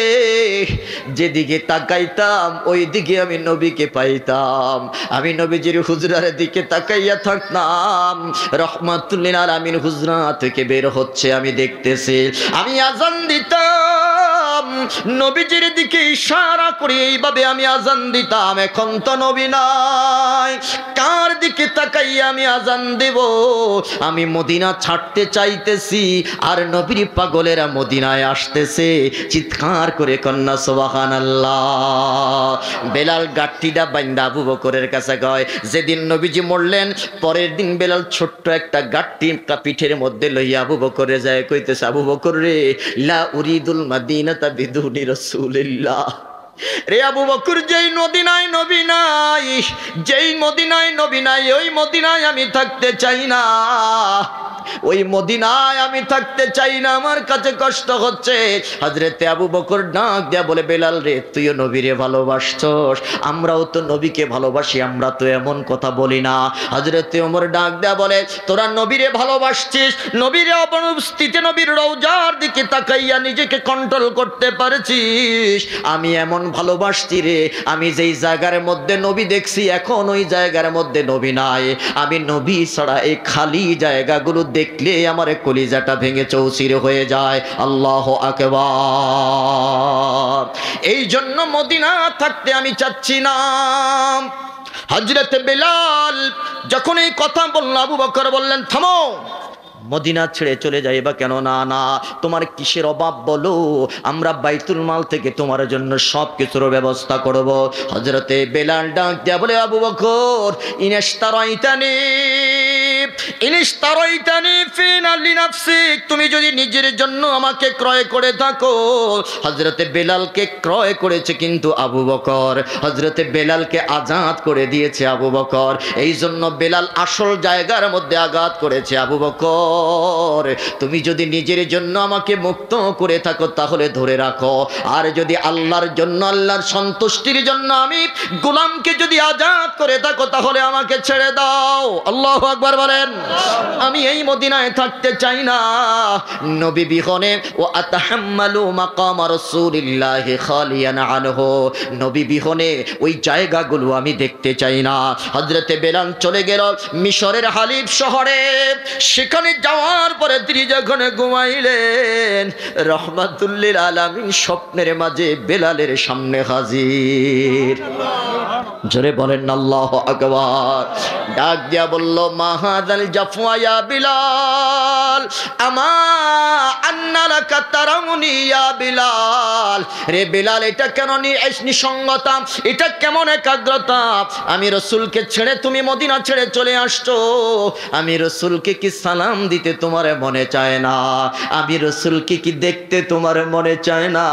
যেদিকে তাকাইতাম ওই দিকে আমি নবীকে পাইতাম। আমি নবীজির হুজরার দিকে তাকাইয়া থাকতাম, রহমাতুল লিল আলামিন হুজরা থেকে বের হচ্ছে আমি দেখতেছি। আমি আজান দিতাম, নবীজির দিকে ইশারা করে এইভাবে আমি আজান দিতাম। এখন তো নবী নাই, কার দিকে তাকাইয়া আমি আজান দেব? আমি মদিনা ছাড়তে চাইতেছি আর নবীর পাগলেরা মদিনায় আসতেছে। চিৎকার করে কন্যা সুবহানাল্লাহ। বেলাল গাট্টিটা বাইন্দা আবু বকরের কাছে কয়, যেদিন নবীজি মরলেন পরের দিন বেলাল ছোট্ট একটা গাট্টি পিঠের মধ্যে লইয়া আবু বকরে যায়, কইতেছে, আবু বকর রে, লা উরিদুল মাদিনাতা বিদুনি রাসূলিল্লাহ। রে আবু বকর, যেই মদিনায় নবী নাই, যেই মদিনায় নবী নাই, ওই মদিনায় আমি থাকতে চাই না, ওই মদিনায় আমি থাকতে চাই না, আমার কাছে কষ্ট হচ্ছে। হযরতে আবু বকর ডাক দিয়া বলে, বেলাল রে, তুইও নবীরে ভালোবাসছস, আমরাও তো নবীকে ভালোবাসি, আমরা তো এমন কথা বলি না। হযরতে ওমর ডাক দিয়া বলে, তোরা নবীরে ভালোবাসছিস, নবীরে অনুপস্থিতিতে নবীর রওজার দিকে তাকাইয়া নিজেকে কন্ট্রোল করতে পারছিস, আমি এমন ভালোবাসছি রে, আমি যেই জায়গার মধ্যে নবী দেখছি এখন ওই জায়গার মধ্যে নবী নাই। আমি নবী ছাড়া এই খালি জায়গাগুলো দেখলে আমার কলিজাটা ভেঙে চৌচির হয়ে যায়। আল্লাহু আকবার। এই জন্য মদিনা থাকতে আমি চাচ্ছি না। হযরত বেলাল যখন এই কথা বলল, আবু বকর বললেন, থামো, মদিনা ছেড়ে চলে যাইবা কেন? না না, তোমার কিসের অভাব বলো, আমরা বাইতুল মাল থেকে তোমার জন্য সব কিছুর ব্যবস্থা করব। হযরতে বেলাল ডাক দিয়া বলে, আবু বকর, ইনিশতারাইতানি ফিনা লিনাফসিক, তুমি যদি নিজের জন্য আমাকে ক্রয় করে থাকো। হযরতে বেলালকে ক্রয় করেছে কিন্তু আবু বকর, হযরতে বেলালকে আজাদ করে দিয়েছে আবু বকর। এই জন্য বেলাল আসল জায়গার মধ্যে আঘাত করেছে আবু বকর। তুমি যদি নিজের জন্য আমাকে মুক্ত করে থাকো তাহলে ধরে রাখো, আর যদি আল্লাহর জন্য, আল্লাহর সন্তুষ্টির জন্য আমি গোলামকে যদি আজাদ করে থাকো তাহলে আমাকে ছেড়ে দাও। আল্লাহু আকবার বলেন। আমি এই মদিনায় থাকতে চাই না নবী বিহনে। ও আতাহাম্মালু মাকাম রাসূলিল্লাহি খালিয়ান আনহু, নবী বিহনে ওই জায়গাগুলো আমি দেখতে চাই না। হযরতে বেলাল চলে গেল মিশরের হালিব শহরে। সেখানে যাওয়ার পরে তিনি যখন ঘুমাইলেন, রহমাতুল লিল আলামিন স্বপ্নের মাঝে বেলালের সামনে হাজির। জোরে বলেন আল্লাহু আকবার। ডাক দিয়া বলল, মাহাদাল জাফওয়া ইয়া বিলাল, আমা আন্না লাকা তারাউনি ইয়া বিলাল। রে বিলাল, এটা কেন নিঃসঙ্গতা, এটা কেমন একাগ্রতা? আমি রাসূলকে ছেড়ে তুমি মদিনা ছেড়ে চলে আসছো, আমি রাসূলকে কি সালাম দিতে তোমার মনে চায় না? আমি রাসূলকে কি দেখতে তোমার মনে চায় না?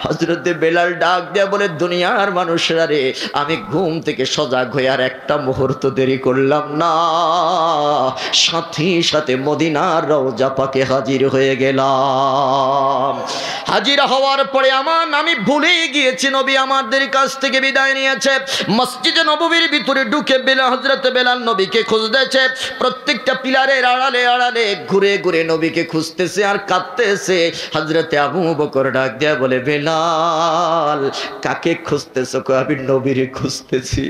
হযরতে বেলাল ডাক দিয়া বলে, দুনিয়ার মানুষরা রে, আমি ঘুম থেকে সজাগ হয়ে আর একটা মুহূর্ত দেরি করলাম না, সাথে সাথে মদিনার রওজা পাকে হাজির হয়ে গেলাম। হাজির হওয়ার পরে আমি ভুলে গিয়েছি নবী আমাদের কাছ থেকে বিদায় নিয়েছে। মসজিদে নববীর ভিতরে ঢুকে হযরত বেলাল নবীকে খুঁজতেছে, প্রত্যেকটা পিলারের আড়ালে আড়ালে ঘুরে ঘুরে নবীকে খুঁজতেছে আর কাঁদতেছে। হযরতে আবু বকর ডাক দেয়া বলে, বেলাল, কাকে খুঁজতেছো? আমি নবীরে খুঁজতেছি।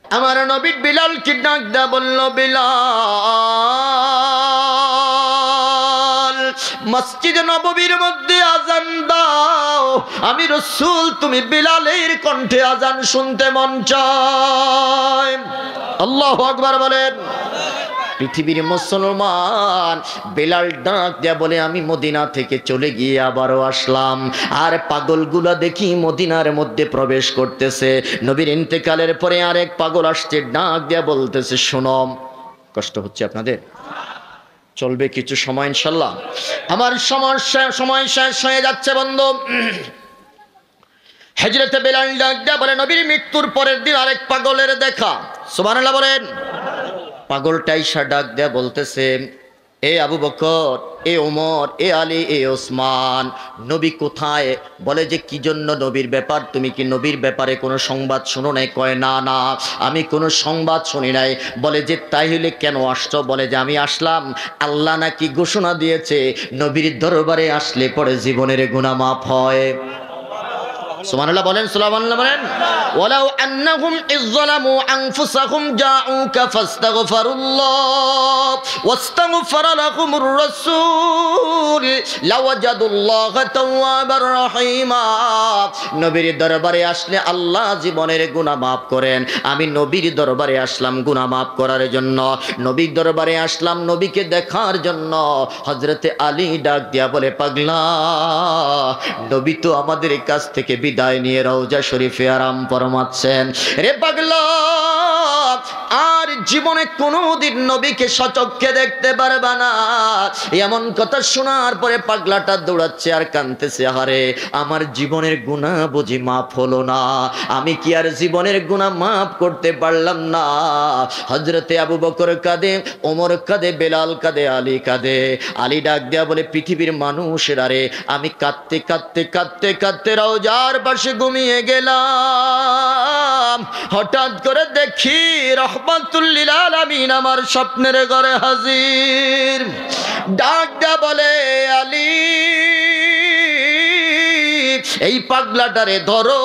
আমার নবী বিলালকে ডাক দেয়া বলল, বিলাল, মসজিদে নববীর মধ্যে আজান দাও, আমি রাসূল, তুমি বিলালের কণ্ঠে আজান শুনতে মন চায়। আল্লাহু আকবার বলেন। পৃথিবীর মুসলমান বেলাল ডাক দেয়া বলে, আমি মদিনা থেকে চলে গিয়ে আবারও আসলাম, আর পাগলগুলা দেখি মদিনার মধ্যে প্রবেশ করতেছে। নবীর ইন্তেকালের পরে আরেক পাগল আসছে, ডাক দেয়া বলতেছে, শোনো, কষ্ট হচ্ছে আপনাদের? চলবে কিছু সময় ইনশাল্লাহ। আমার সময় শেষ হয়ে যাচ্ছে বন্ধু। হযরতে বেলাল ডাক দিয়া বলে, নবীর মৃত্যুর পরের দিন আরেক পাগলের দেখা। সুবহানাল্লাহ বলেন। পাগলটা ঈশা ডাক দিয়া বলতেছে, এ আবু বকর, এ ওমর, এ আলী, এ ওসমান, নবী কোথায়? বলে যে কি জন্য, নবীর ব্যাপার, তুমি কি নবীর ব্যাপারে কোনো সংবাদ শুনো নাই? কয় না না, আমি কোনো সংবাদ শুনি নাই। বলে যে তাই হলে কেন আসছো? বলে যে আমি আসলাম, আল্লাহ নাকি ঘোষণা দিয়েছে নবীর দরবারে আসলে পরে জীবনের গুনাহ মাফ হয়। সুবহানাল্লাহ বলেন, সুবহানাল্লাহ বলেন। ওয়ালাউ আন্নাহুম ইযযালামু আনফুসাহুম জাউকা ফাস্তাগফিরুল্লাহ ওয়াস্তাগফারা লাহুমুর রাসূল লাওয়াজাদুল্লাহা তাওয়াবার রহিমা। নবীর দরবারে আসলে আল্লাহ জীবনের গুনাহ মাফ করেন। আমি নবীর দরবারে আসলাম গুনাহ মাফ করার জন্য, নবীর দরবারে আসলাম নবীকে দেখার জন্য। হযরতে আলী ডাক দিয়া বলে, পাগলা, নবী তো আমাদের কাছ থেকে বিদায় নিয়ে রওজা শরীফে আরাম ফরমাচ্ছেন। রে পাগলা, আর জীবনে কোনোদিন নবীকে সচক্ষে দেখতে পারবা না। এমন কথা শোনার পরে পাগলাটা দৌড়াচ্ছে আর কাঁদতেছে, হারে আমার জীবনের গুনাহ বুঝি মাফ হলো না, আমি কি আর জীবনের গুনাহ মাফ করতে পারলাম না? হযরতে আবু বকর কাঁদে, ওমর কাঁদে, বেলাল কাঁদে, আলী কাঁদে। আলী ডাক দেয়া বলে, পৃথিবীর মানুষেরা রে, আমি কাঁদতে কাঁদতে কাঁদতে কাঁদতে রওজার পাশে ঘুমিয়ে গেলাম। হঠাৎ করে দেখি রহমাতুল লিল আলামিন আমার স্বপ্নের ঘরে হাজির। ডাক দেয়া বলে, আলী, এই পাগলাটারে ধরো,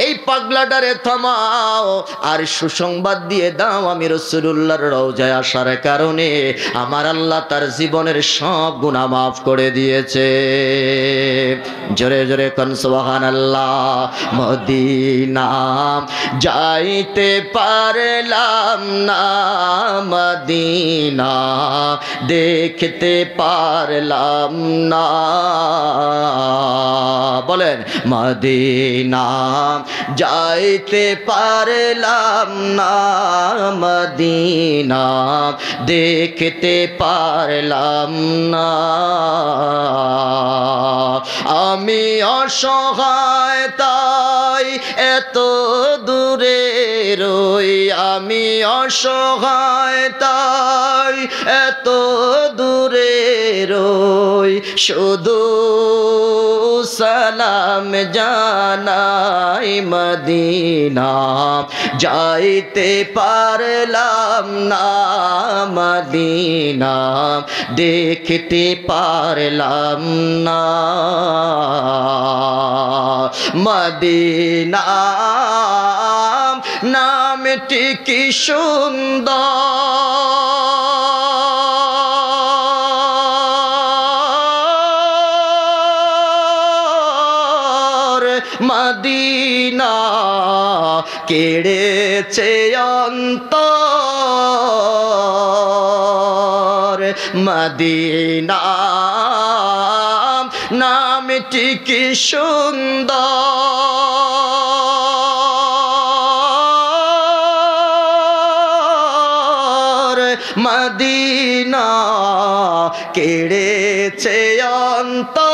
এই পাগলাটারে থামাও, আর সুসংবাদ দিয়ে দাও আমি রাসূলুল্লাহর রওজায় আসার কারণে আমার আল্লাহ তার জীবনের সব গুনাহ মাফ করে দিয়েছে। জোরে জোরে কোন সুবহানাল্লাহ। মদিনা যাইতে পারলাম না, মদিনা দেখতে পারলাম না। বলেন, মদিনা যাইতে পারলাম না, মদিনা দেখতে পারলাম না। আমি অসহায় তাই এত দূরে রই, আমি অসহায় তাই এত দূরে রই, শুধু সালাম জানাই, মদিনা যাইতে পারলাম না, মদিনা দেখতে পারলাম না। মদিনা নামটি কি সুন্দর, মদিনা কেড়েছে অন্তর। মদিনা নামটি কি সুন্দর, মদিনা কেড়েছে অন্তর।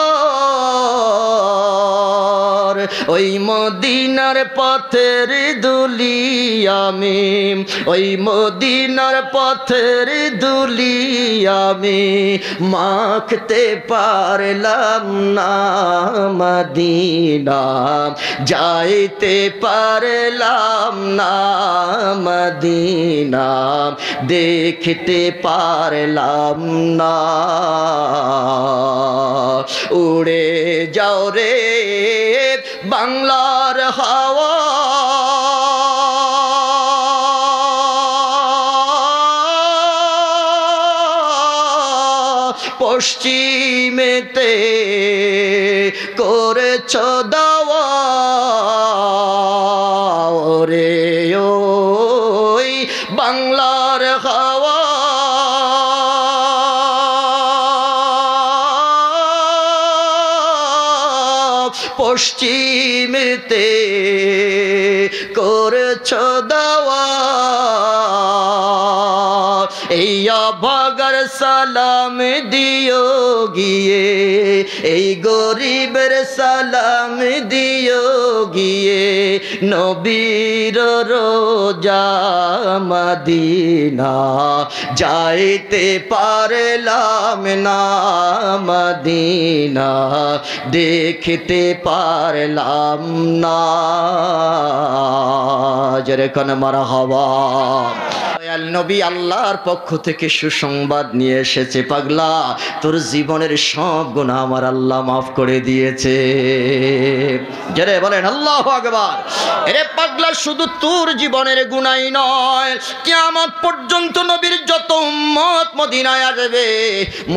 ওই মদিনার পথের ধুলি আমি, ওই মদিনার পথের ধুলি আমি মাখতে পারলাম না, মদিনা যাইতে পারলাম না, মদিনা দেখতে পারলাম না। উড়ে যাও রে বাংলার হাওয়া, পশ্চিমেতে করেছ দাওয়া রে, ওই বাংলার হাওয়া পশ্চিমেতে করেছ দাওয়া। এই অভাগার সালাম দিও গিয়ে, এই গরিবের সালাম দিও গিয়ে, নবীর রোজা মদিনা যাইতে পারলাম না, মদিনা দেখতে পারলাম না। যেরকম মারহাবা। নবী আল্লাহর পক্ষ থেকে সুসংবাদ নিয়ে এসেছে, পাগলা তোর জীবনের সব গুনাহ আমার আল্লাহ মাফ করে দিয়েছে। যারে বলেন আল্লাহু আকবার। এরে পাগলা, শুধু তোর জীবনের গুনাহই নয়, কিয়ামত পর্যন্ত নবীর যত উম্মত মদিনায় আসবে,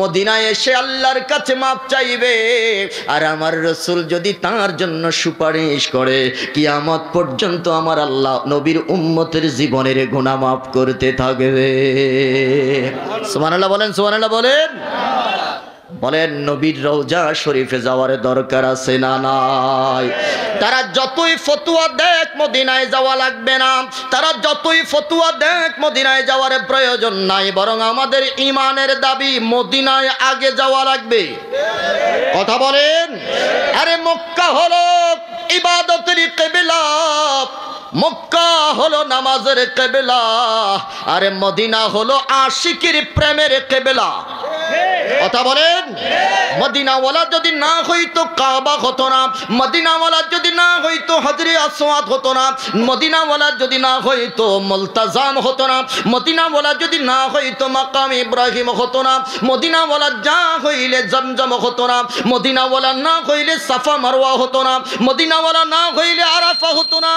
মদিনায় এসে আল্লাহর কাছে মাফ চাইবে, আর আমার রাসূল যদি তার জন্য সুপারিশ করে, কিয়ামত পর্যন্ত আমার আল্লাহ নবীর উম্মতের জীবনের গুনাহ মাফ করতে থাকবে। সুবহানাল্লাহ বলেন, সুবহানাল্লাহ বলেন। বলেন নবীর রওজা শরীফে যাওয়ার দরকার আছে না নাই? তারা যতই ফতোয়া দেখ মদিনায় যাওয়া লাগবে না, তারা যতই ফতোয়া দেখ মদিনায় যাওয়ার প্রয়োজন নাই, বরং আমাদের ঈমানের দাবি মদিনায় আগে যাওয়া লাগবে। কথা বলেন। আরে মক্কা হলো ইবাদতের কিবলা, মক্কা হলো নামাজের কিবলা, আরে মদিনা হলো আশিকের প্রেমের কিবলা। কথা বলেন। মদিনাওয়ালা যদি না হইতো কাবা হতো না, মদিনাওয়ালা যদি না হইতো হাজরে আসওয়াদ হতো না, মদিনাওয়ালা যদি না হইতো মুলতাজাম হতো না, মদিনাওয়ালা যদি না হইতো মাকাম ইব্রাহিম হতো না, মদিনাওয়ালা যা হইলে জমজম হতো না, মদিনাওয়ালা না হইলে সাফা মারওয়া হতো না, মদিনাওয়ালা না হইলে আরাফা হতো না,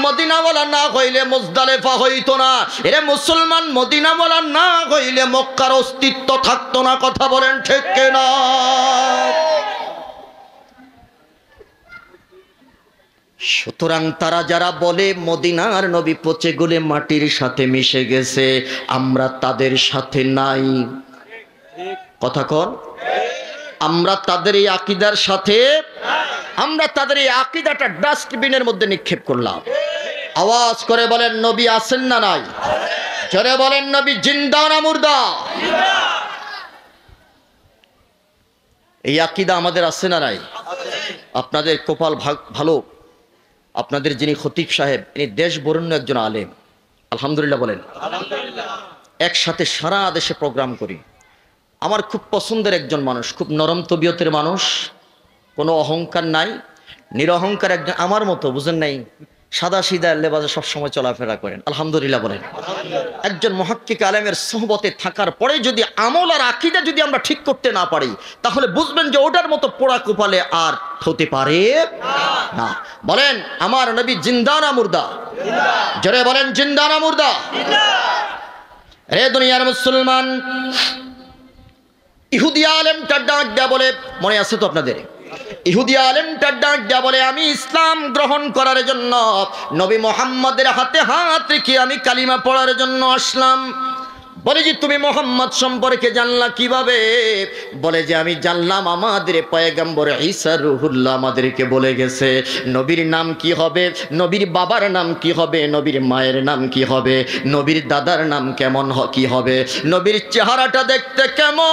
মদিনাওয়ালা না হইলে মুজদালিফা হইতো না। এরে মুসলমান, মদিনাওয়ালা না হইলে মক্কার অস্তিত্ব থাকতো না। কথা বলেন ঠিক কিনা? সুতরাং তারা যারা বলে মদিনার নবী পচে গলে মাটির সাথে মিশে গেছে, আমরা তাদের সাথে নাই। কথা কন। আমরা তাদের এই আকীদার সাথে, আমরা তাদের এই আকীদাটা ডাস্টবিনের মধ্যে নিক্ষেপ করলাম। আওয়াজ করে বলেন নবী আছেন না নাই? জোরে বলেন নবী জিন্দা না মুর্দা? এই আকীদা আমাদের আছে না নাই? আপনাদের কপাল ভালো, আপনাদের যিনি খতিব সাহেব, ইনি দেশ বরেণ্য একজন আলেম। আলহামদুলিল্লাহ বলেন। একসাথে সারা দেশে প্রোগ্রাম করি। আমার খুব পছন্দের একজন মানুষ, খুব নরম তবিয়তের মানুষ, কোনো অহংকার নাই, নিরহংকার একজন, আমার মতো, বুঝেন নাই, সাদা সিধা লেবাসে সবসময় চলাফেরা করেন। আলহামদুলিল্লাহ বলেন। একজন মুহাক্কিক আলেমের সোহবতে থাকার পরে যদি আমল আর আকীদা যদি আমরা ঠিক করতে না পারি, তাহলে বুঝবেন যে ওটার মতো পোড়া কপালে আর হতে পারে না। বলেন আমার নবী জিন্দা না মুর্দা? জোরে বলেন জিন্দা না মুর্দা? রে দুনিয়ার মুসলমান, ইহুদি আলেমটা ডাক দেয়া বলে, মনে আছে তো আপনাদের? ইহুদি আলেমটা ডাক দেয়া বলে, আমি ইসলাম গ্রহণ করার জন্য নবী মুহাম্মাদের হাতে হাত রেখে আমি কালিমা পড়ার জন্য আসলাম। বলে যে তুমি মুহাম্মদ সম্পর্কে জানলা কিভাবে? বলে যে আমি জানলাম আমাদের পয়গম্বর ঈসা রূহুল্লাহ আমাদেরকে বলে গেছে নবীর নাম কি হবে, নবীর বাবার নাম কি হবে, নবীর মায়ের নাম কি হবে, নবীর দাদার নাম কেমন কি হবে, নবীর চেহারাটা দেখতে কেমন,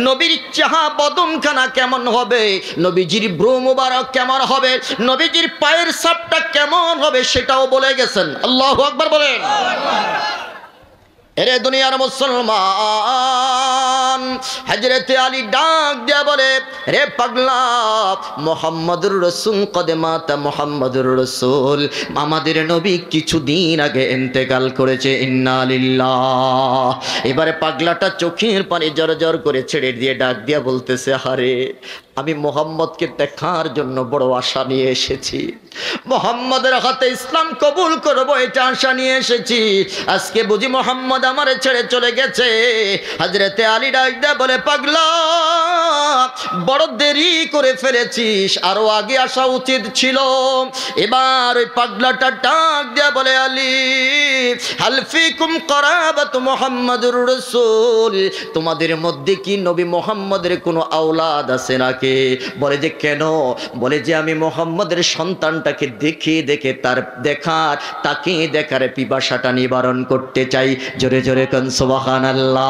নবীর চাহা বদনখানা কেমন হবে, নবীজির ব্রু মুবারক কেমন হবে, নবীজির পায়ের ছাপটা কেমন হবে, সেটাও বলে গেছেন। আল্লাহু আকবার বলেন। এরে দুনিয়ার মুসলমান, হযরতে আলী ডাক দেয়া বলে, রে পাগলা, মুহাম্মাদুর রাসূল কদমাতা মুহাম্মাদুর রাসূল, আমাদের নবী কিছুদিন আগে ইন্তেকাল করেছে। ইন্না লিল্লাহ। এবারে পাগলাটা চোখের পানি জড়জড় করে ছেড়ে দিয়ে ডাক দিয়া বলতেছে, আরে আমি মুহাম্মদকে দেখার জন্য বড় আশা নিয়ে এসেছি, মুহাম্মাদের হাতে ইসলাম কবুল করব এটা আশা নিয়ে এসেছি, আজকে বুঝি মুহাম্মদ আমারে ছেড়ে চলে গেছে। হযরতে আলী ডাক দেয়া বলে, পাগলা বড় দেরি করে ফেলেছিস, আরো আগে আসা উচিত ছিল। এবার ওই পাগলাটা ডাক দিয়া বলে, আলী হাল ফিকুম করাবাতু মুহাম্মাদুর রাসূল, তোমাদের মধ্যে কি নবী মুহাম্মদের কোনো আওলাদ আছে নাকি? বলে যে কেন? বলে যে আমি মুহাম্মদের সন্তানটাকে দেখে দেখে তার তাকে দেখার পিপাসাটা নিবারণ করতে চাই। জোরে জোরে কোন সুবহানাল্লাহ।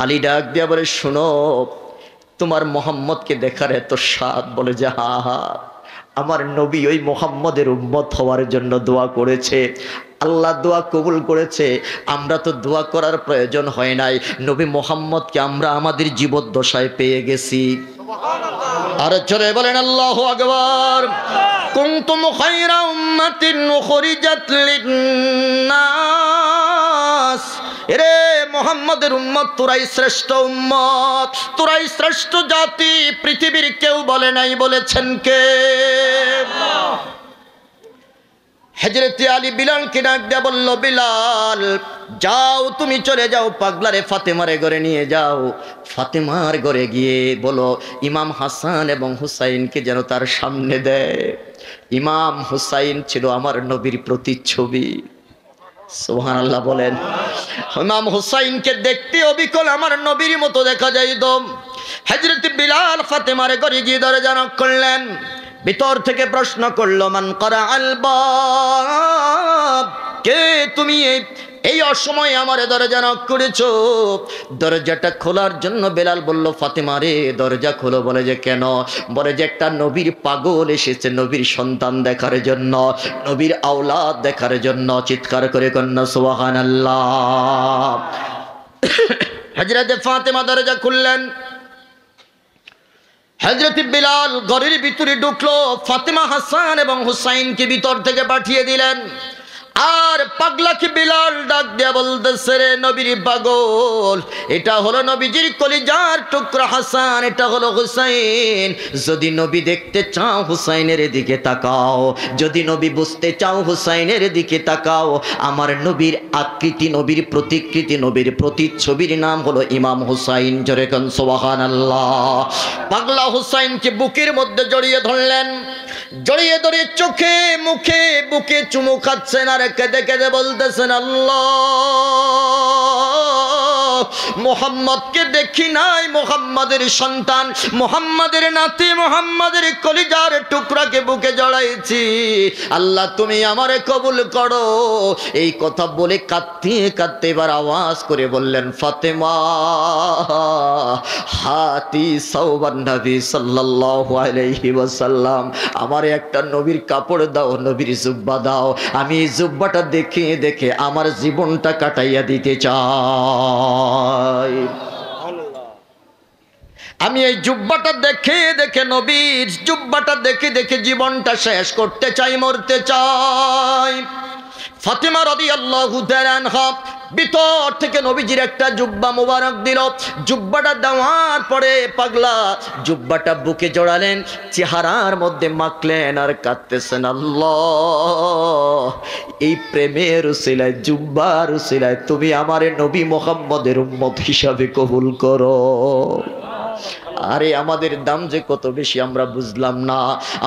আলী ডাক দিয়া বলে, শোনো, তোমার মুহাম্মদকে দেখার এত স্বাদ? বলে যে হা হা, আমার নবী ওই মুহাম্মদের উম্মত হওয়ার জন্য দোয়া করেছে, আল্লাহ দোয়া কবুল করেছে। আমরা তো দোয়া করার প্রয়োজন হয় নাই, নবী মুহাম্মদকে আমরা আমাদের জীবদ্দশায় পেয়ে গেছি। আর জোরে বলেন আল্লাহু আকবার। কুনতুম খায়রা উম্মাতিন উখরিজাত লিন-নাস, এরে মুহাম্মদের উম্মত, তোরাই শ্রেষ্ঠ উম্মত, তোরাই শ্রেষ্ঠ জাতি, পৃথিবীর কেউ বলে নাই। বলেছেন কে? হযরত আলী বিলালকে ডাক দিয়ে বলল, বিলাল যাও, তুমি চলে যাও, পাগলারে ফাতেমার ঘরে নিয়ে যাও। ফাতেমার ঘরে গিয়ে বলো ইমাম হাসান এবং হুসাইনকে যেন তার সামনে দেয়। ইমাম হুসাইন ছিল আমার নবীর প্রতিচ্ছবি। সুবহানাল্লাহ বলেন। ইমাম হুসাইনকে দেখতে অবিকল আমার নবীর মতো দেখা যাইত। হযরত বিলাল ফাতেমার ঘরে গিয়ে দরজা নক করলেন। ভিতর থেকে প্রশ্ন করলো, মান করা আল বাব, কে তুমি এই অসময়ে আমার দরজা নক করেছো? দরজাটা খোলার জন্য বেলাল বলল, ফাতেমা রে দরজা খোলো। বলে যে কেন? বলে যে একটা নবীর পাগল এসেছে নবীর সন্তান দেখার জন্য, নবীর আওলাদ দেখার জন্য। চিৎকার করে কন্যা সুবহানাল্লাহ। হযরত ফাতেমা দরজা খুললেন। হযরত বিলাল ঘরের ভিতরে ঢুকলো, ফাতেমা হাসান এবং হুসাইনকে ভিতর থেকে পাঠিয়ে দিলেন। আর পাগলাকে বিলাল ডাক দিয়া বলতেছে, রে নবীর পাগল, এটা হলো নবীজির কলিজার টুকরা হাসান, এটা হলো হুসাইন। যদি নবী দেখতে চাও হুসাইনের দিকে তাকাও, যদি নবী বুঝতে চাও হুসাইনের দিকে তাকাও। আমার নবীর আকৃতি, নবীর প্রতিকৃতি, নবীর প্রতিচ্ছবির নাম হলো ইমাম হুসাইন। জোরে কোন সুবহানাল্লাহ। পাগলা হুসাইনকে বুকের মধ্যে জড়িয়ে ধরলেন, জড়িয়ে ধরে চোখে মুখে বুকে চুমু খাচ্ছেন আর কেঁদে কেঁদে বলতেছেন, আল্লাহ মুহাম্মদকে দেখি নাই, মুহাম্মাদের সন্তান, মুহাম্মাদের নাতি, মুহাম্মাদের কলিজার টুকরাকে বুকে জড়াইছি, আল্লাহ তুমি আমারে কবুল করো। এই কথা বলে কাঁদতে কাঁদতে এবার আওয়াজ করে বললেন, ফাতেমা হাতি সাওবান নবী সাল্লাল্লাহু আলাইহি ওয়াসাল্লাম, আমারে একটা নবীর কাপড় দাও, নবীর জুব্বা দাও, আমি এই জুব্বাটা দেখে দেখে আমার জীবনটা কাটাইয়া দিতে চাই। আমি এই জুব্বাটা দেখে দেখে, নবীর জুব্বাটা দেখে দেখে জীবনটা শেষ করতে চাই, মরতে চাই। ফাতেমা রাদিয়াল্লাহু তাআলা আনহা ভিতর থেকে নবীজির একটা জুব্বা মোবারক দিল। জুব্বাটা দেওয়ার পরে পাগলা জুব্বাটা বুকে জড়ালেন, চেহারার মধ্যে মাখলেন আর কাঁদতেছেন, আল্লাহ এই প্রেমের উসিলায়, জুব্বার উসিলায় তুমি আমারে নবী মুহাম্মদের উম্মত হিসাবে কবুল করো। আরে আমাদের দাম যে কত বেশি আমরা বুঝলাম না,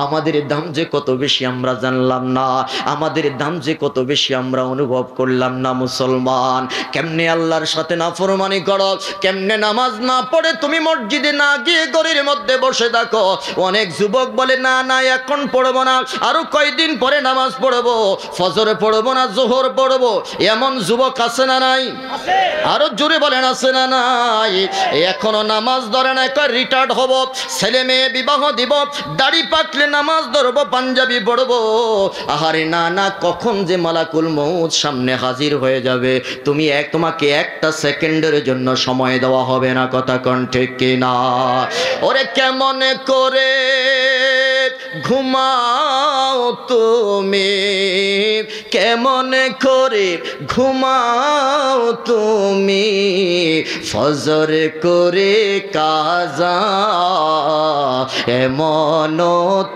আমাদের দাম যে কত বেশি আমরা জানলাম না, আমাদের দাম যে কত বেশি আমরা অনুভব করলাম না। মুসলমান, কেমনে আল্লাহর সাথে নাফরমানি করো, কেমনে নামাজ না পড়ে তুমি মসজিদে না গিয়ে ঘরের মধ্যে বসে থাকো। অনেক যুবক বলে না না এখন পড়বো না, আরো কয়দিন পরে নামাজ পড়বো, ফজরে পড়বো না, জোহর পড়বো। এমন যুবক আছে না নাই? আরো জোরে বলেন আছে না নাই? এখনো নামাজ ধরে না, রিটায়ার্ড হব, ছেলে মেয়ে বিবাহ দিব, দাড়ি পাকলে নামাজ ধরবো, পাঞ্জাবি পড়বো। আহারে না না, কখন যে মালাকুল মউত সামনে হাজির হয়ে যাবে তোমাকে একটা সেকেন্ডের জন্য সময় দেওয়া হবে না। কথা কোন ঠিক কিনা? ওরে কেমন করে ঘুমাও তুমি, কেমন করে ঘুমাও তুমি, ফজর করে কাজা এমন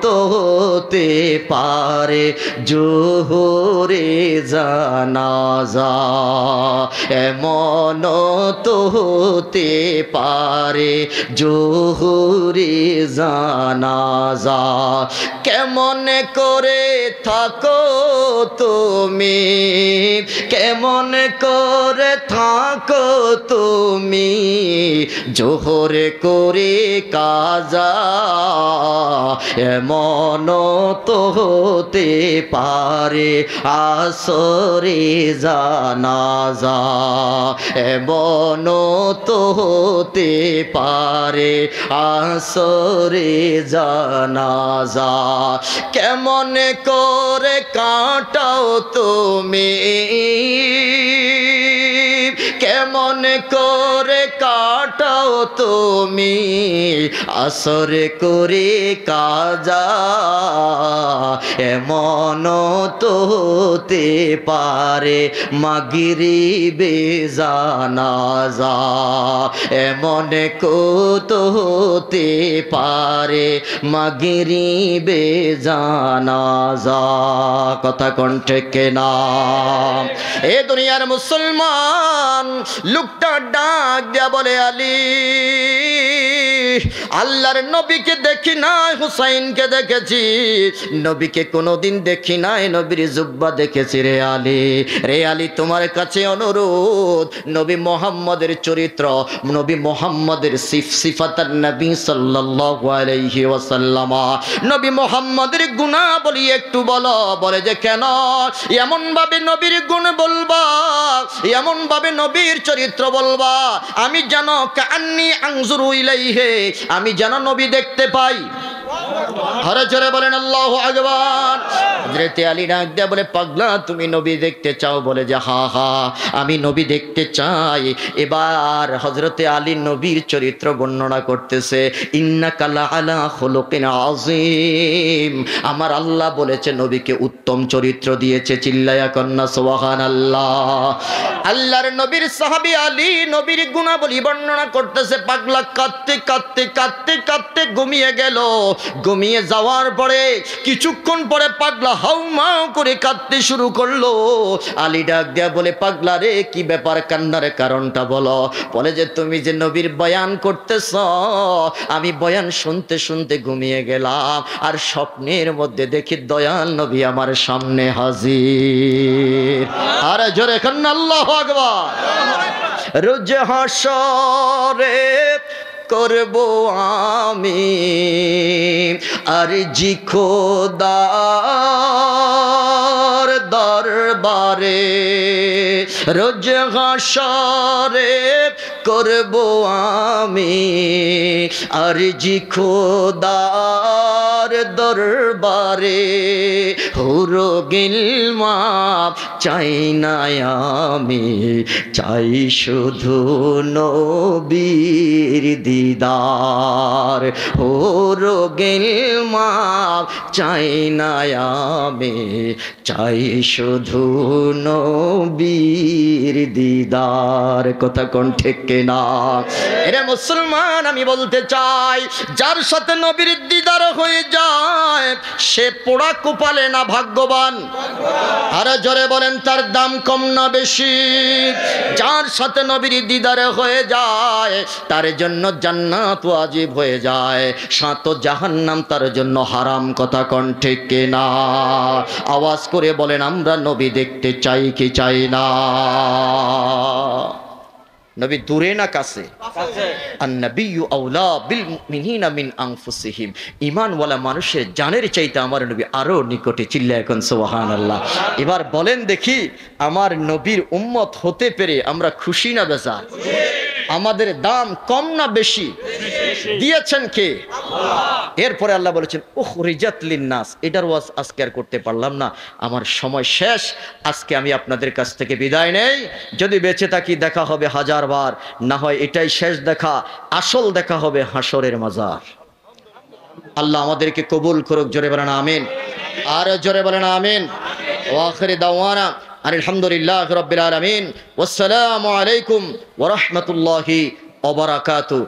তো হতে পারে জোহরে জানাজা, এমন তো হতে পারে জোহরে জানাজা। কেমন করে থাকো তুমি, কেমন করে থাকো তুমি জোহরে করে কাজা, এমন তো হতে পারে আসরে জানাজা, এমন তো হতে পারে আসরে জানাজা। কেমন করে কাটাও তুমি, কেমন করে কাটাও তুমি আসরে করে কাজা, এমন তো হতে পারে মাগরিবে জানাজা, এমন তো হতে পারে মাগরিবে জানাজা। কথা কণ্ঠে কেনা এ দুনিয়ার মুসলমান লোকটা ডাক দিয়া বলে, আলী আল্লাহর নবীকে দেখি নাই, হুসাইনকে দেখেছি, নবীকে কোনোদিন দেখি নাই, নবীর জুব্বা দেখেছি রে আলী। রে আলী তোমার কাছে অনুরোধ, নবী মুহাম্মদের চরিত্র, নবী মুহাম্মদের সিফাতান নবী সাল্লাল্লাহু আলাইহি ওয়াসাল্লাম, নবী মুহাম্মদের গুণাবলী একটু বলো। বলে যে কেন, এমন ভাবে নবীর গুণ বলবা, এমন ভাবে নবীর চরিত্র বলবা আমি যেন কান্নি আনজুরু ইলাইহি, আমি যেন নবী দেখতে পাই। আরে জোরে বলেন আল্লাহু আকবার। হযরত আলী ডাক দিয়া বলে, পাগলা তুমি নবী দেখতে চাও? বলে যে হা হা আমি নবী দেখতে চাই। এবার হযরত আলী নবীর চরিত্র বর্ণনা করতেছে, ইন্নাকা লাআলা খুলুকিন আযীম, আমার আল্লাহ বলেছে নবীকে উত্তম চরিত্র দিয়েছে। চিল্লায়া কন্না সুবহানাল্লাহ। আল্লাহর নবীর সাহাবী আলী নবীর গুণাবলী বর্ণনা করতেছে, পাগলা কাঁদতে কাঁদতে কাঁদতে কাঁদতে ঘুমিয়ে গেল। ঘুমিয়ে যাওয়ার পরে কিছুক্ষণ পরে পাগলা হাউমাউ করে কাঁদতে শুরু করলো। আলী ডাক দিয়া বলে, পাগলা রে কি ব্যাপার, কান্নার কারণটা বলো। বলে যে তুমি যে নবীর বয়ান করতেছ, আমি বয়ান শুনতে শুনতে ঘুমিয়ে গেলাম, আর স্বপ্নের মধ্যে দেখি দয়াল নবী আমার সামনে হাজির। আরে জোরে কান্না আল্লাহু আকবার। রোজ হাসরে করব আমি আরজি খোদার দরবারে, রোজ হাসরে করব আমি আরজি খোদার দরবারে, হুরো গিলমা চাই না আমি, চাই শুধু নবীর দিদার, হুরো গিলমা চাই না আমি, চাই শুধু নবীর দিদার। কথা কোন ঠিক কিনা? এরে মুসলমান আমি বলতে চাই, যার সাথে নবীর দিদার হয়ে যায় সে পোড়া কপালে না ভাগ্যবান? আরে জোরে বলেন তার দাম কম না বেশি? যার সাথে নবীর দিদার হয়ে যায় তার জন্য জান্নাত ওয়াজিব হয়ে যায়, সাত জাহান্নাম তার জন্য হারাম। কথা কোন ঠিক কিনা? আওয়াজ করে বলেন আমরা নবী দেখতে চাই কি চাই না? নবী দূরে না কাছে? আন-নাবিয়্যু আওলা বিল মুমিনিনা মিন আনফুসিহিম, ঈমানওয়ালা মানুষের জানের চাইতে আমার নবী আরো নিকটে। চিল্লায় এখন সুবহানাল্লাহ। এবার বলেন দেখি, আমার নবীর উম্মত হতে পেরে আমরা খুশি না বেজার? আমাদের দাম কম না বেশি? দিয়েছেন কে? এরপরে আল্লাহ বলেছেন উখরিজাত লিন-নাস। এটার ওয়াজ আজকে আর করতে পারলাম না, আমার সময় শেষ। আজকে আমি আপনাদের কাছ থেকে বিদায় নেই। যদি বেঁচে থাকি দেখা হবে হাজারবার, না হয় এটাই শেষ দেখা, আসল দেখা হবে হাসরের মাজার। আল্লাহ আমাদেরকে কবুল করুক। জোরে বলেন আমিন। আর জোরে বলেন আমিন। ওয়া আখিরি দাওয়ানা আলহামদুলিল্লাহি রাব্বিল আলামিন। ওয়াসসালামু আলাইকুম ওয়া রাহমাতুল্লাহি ওয়া বারাকাতুহু।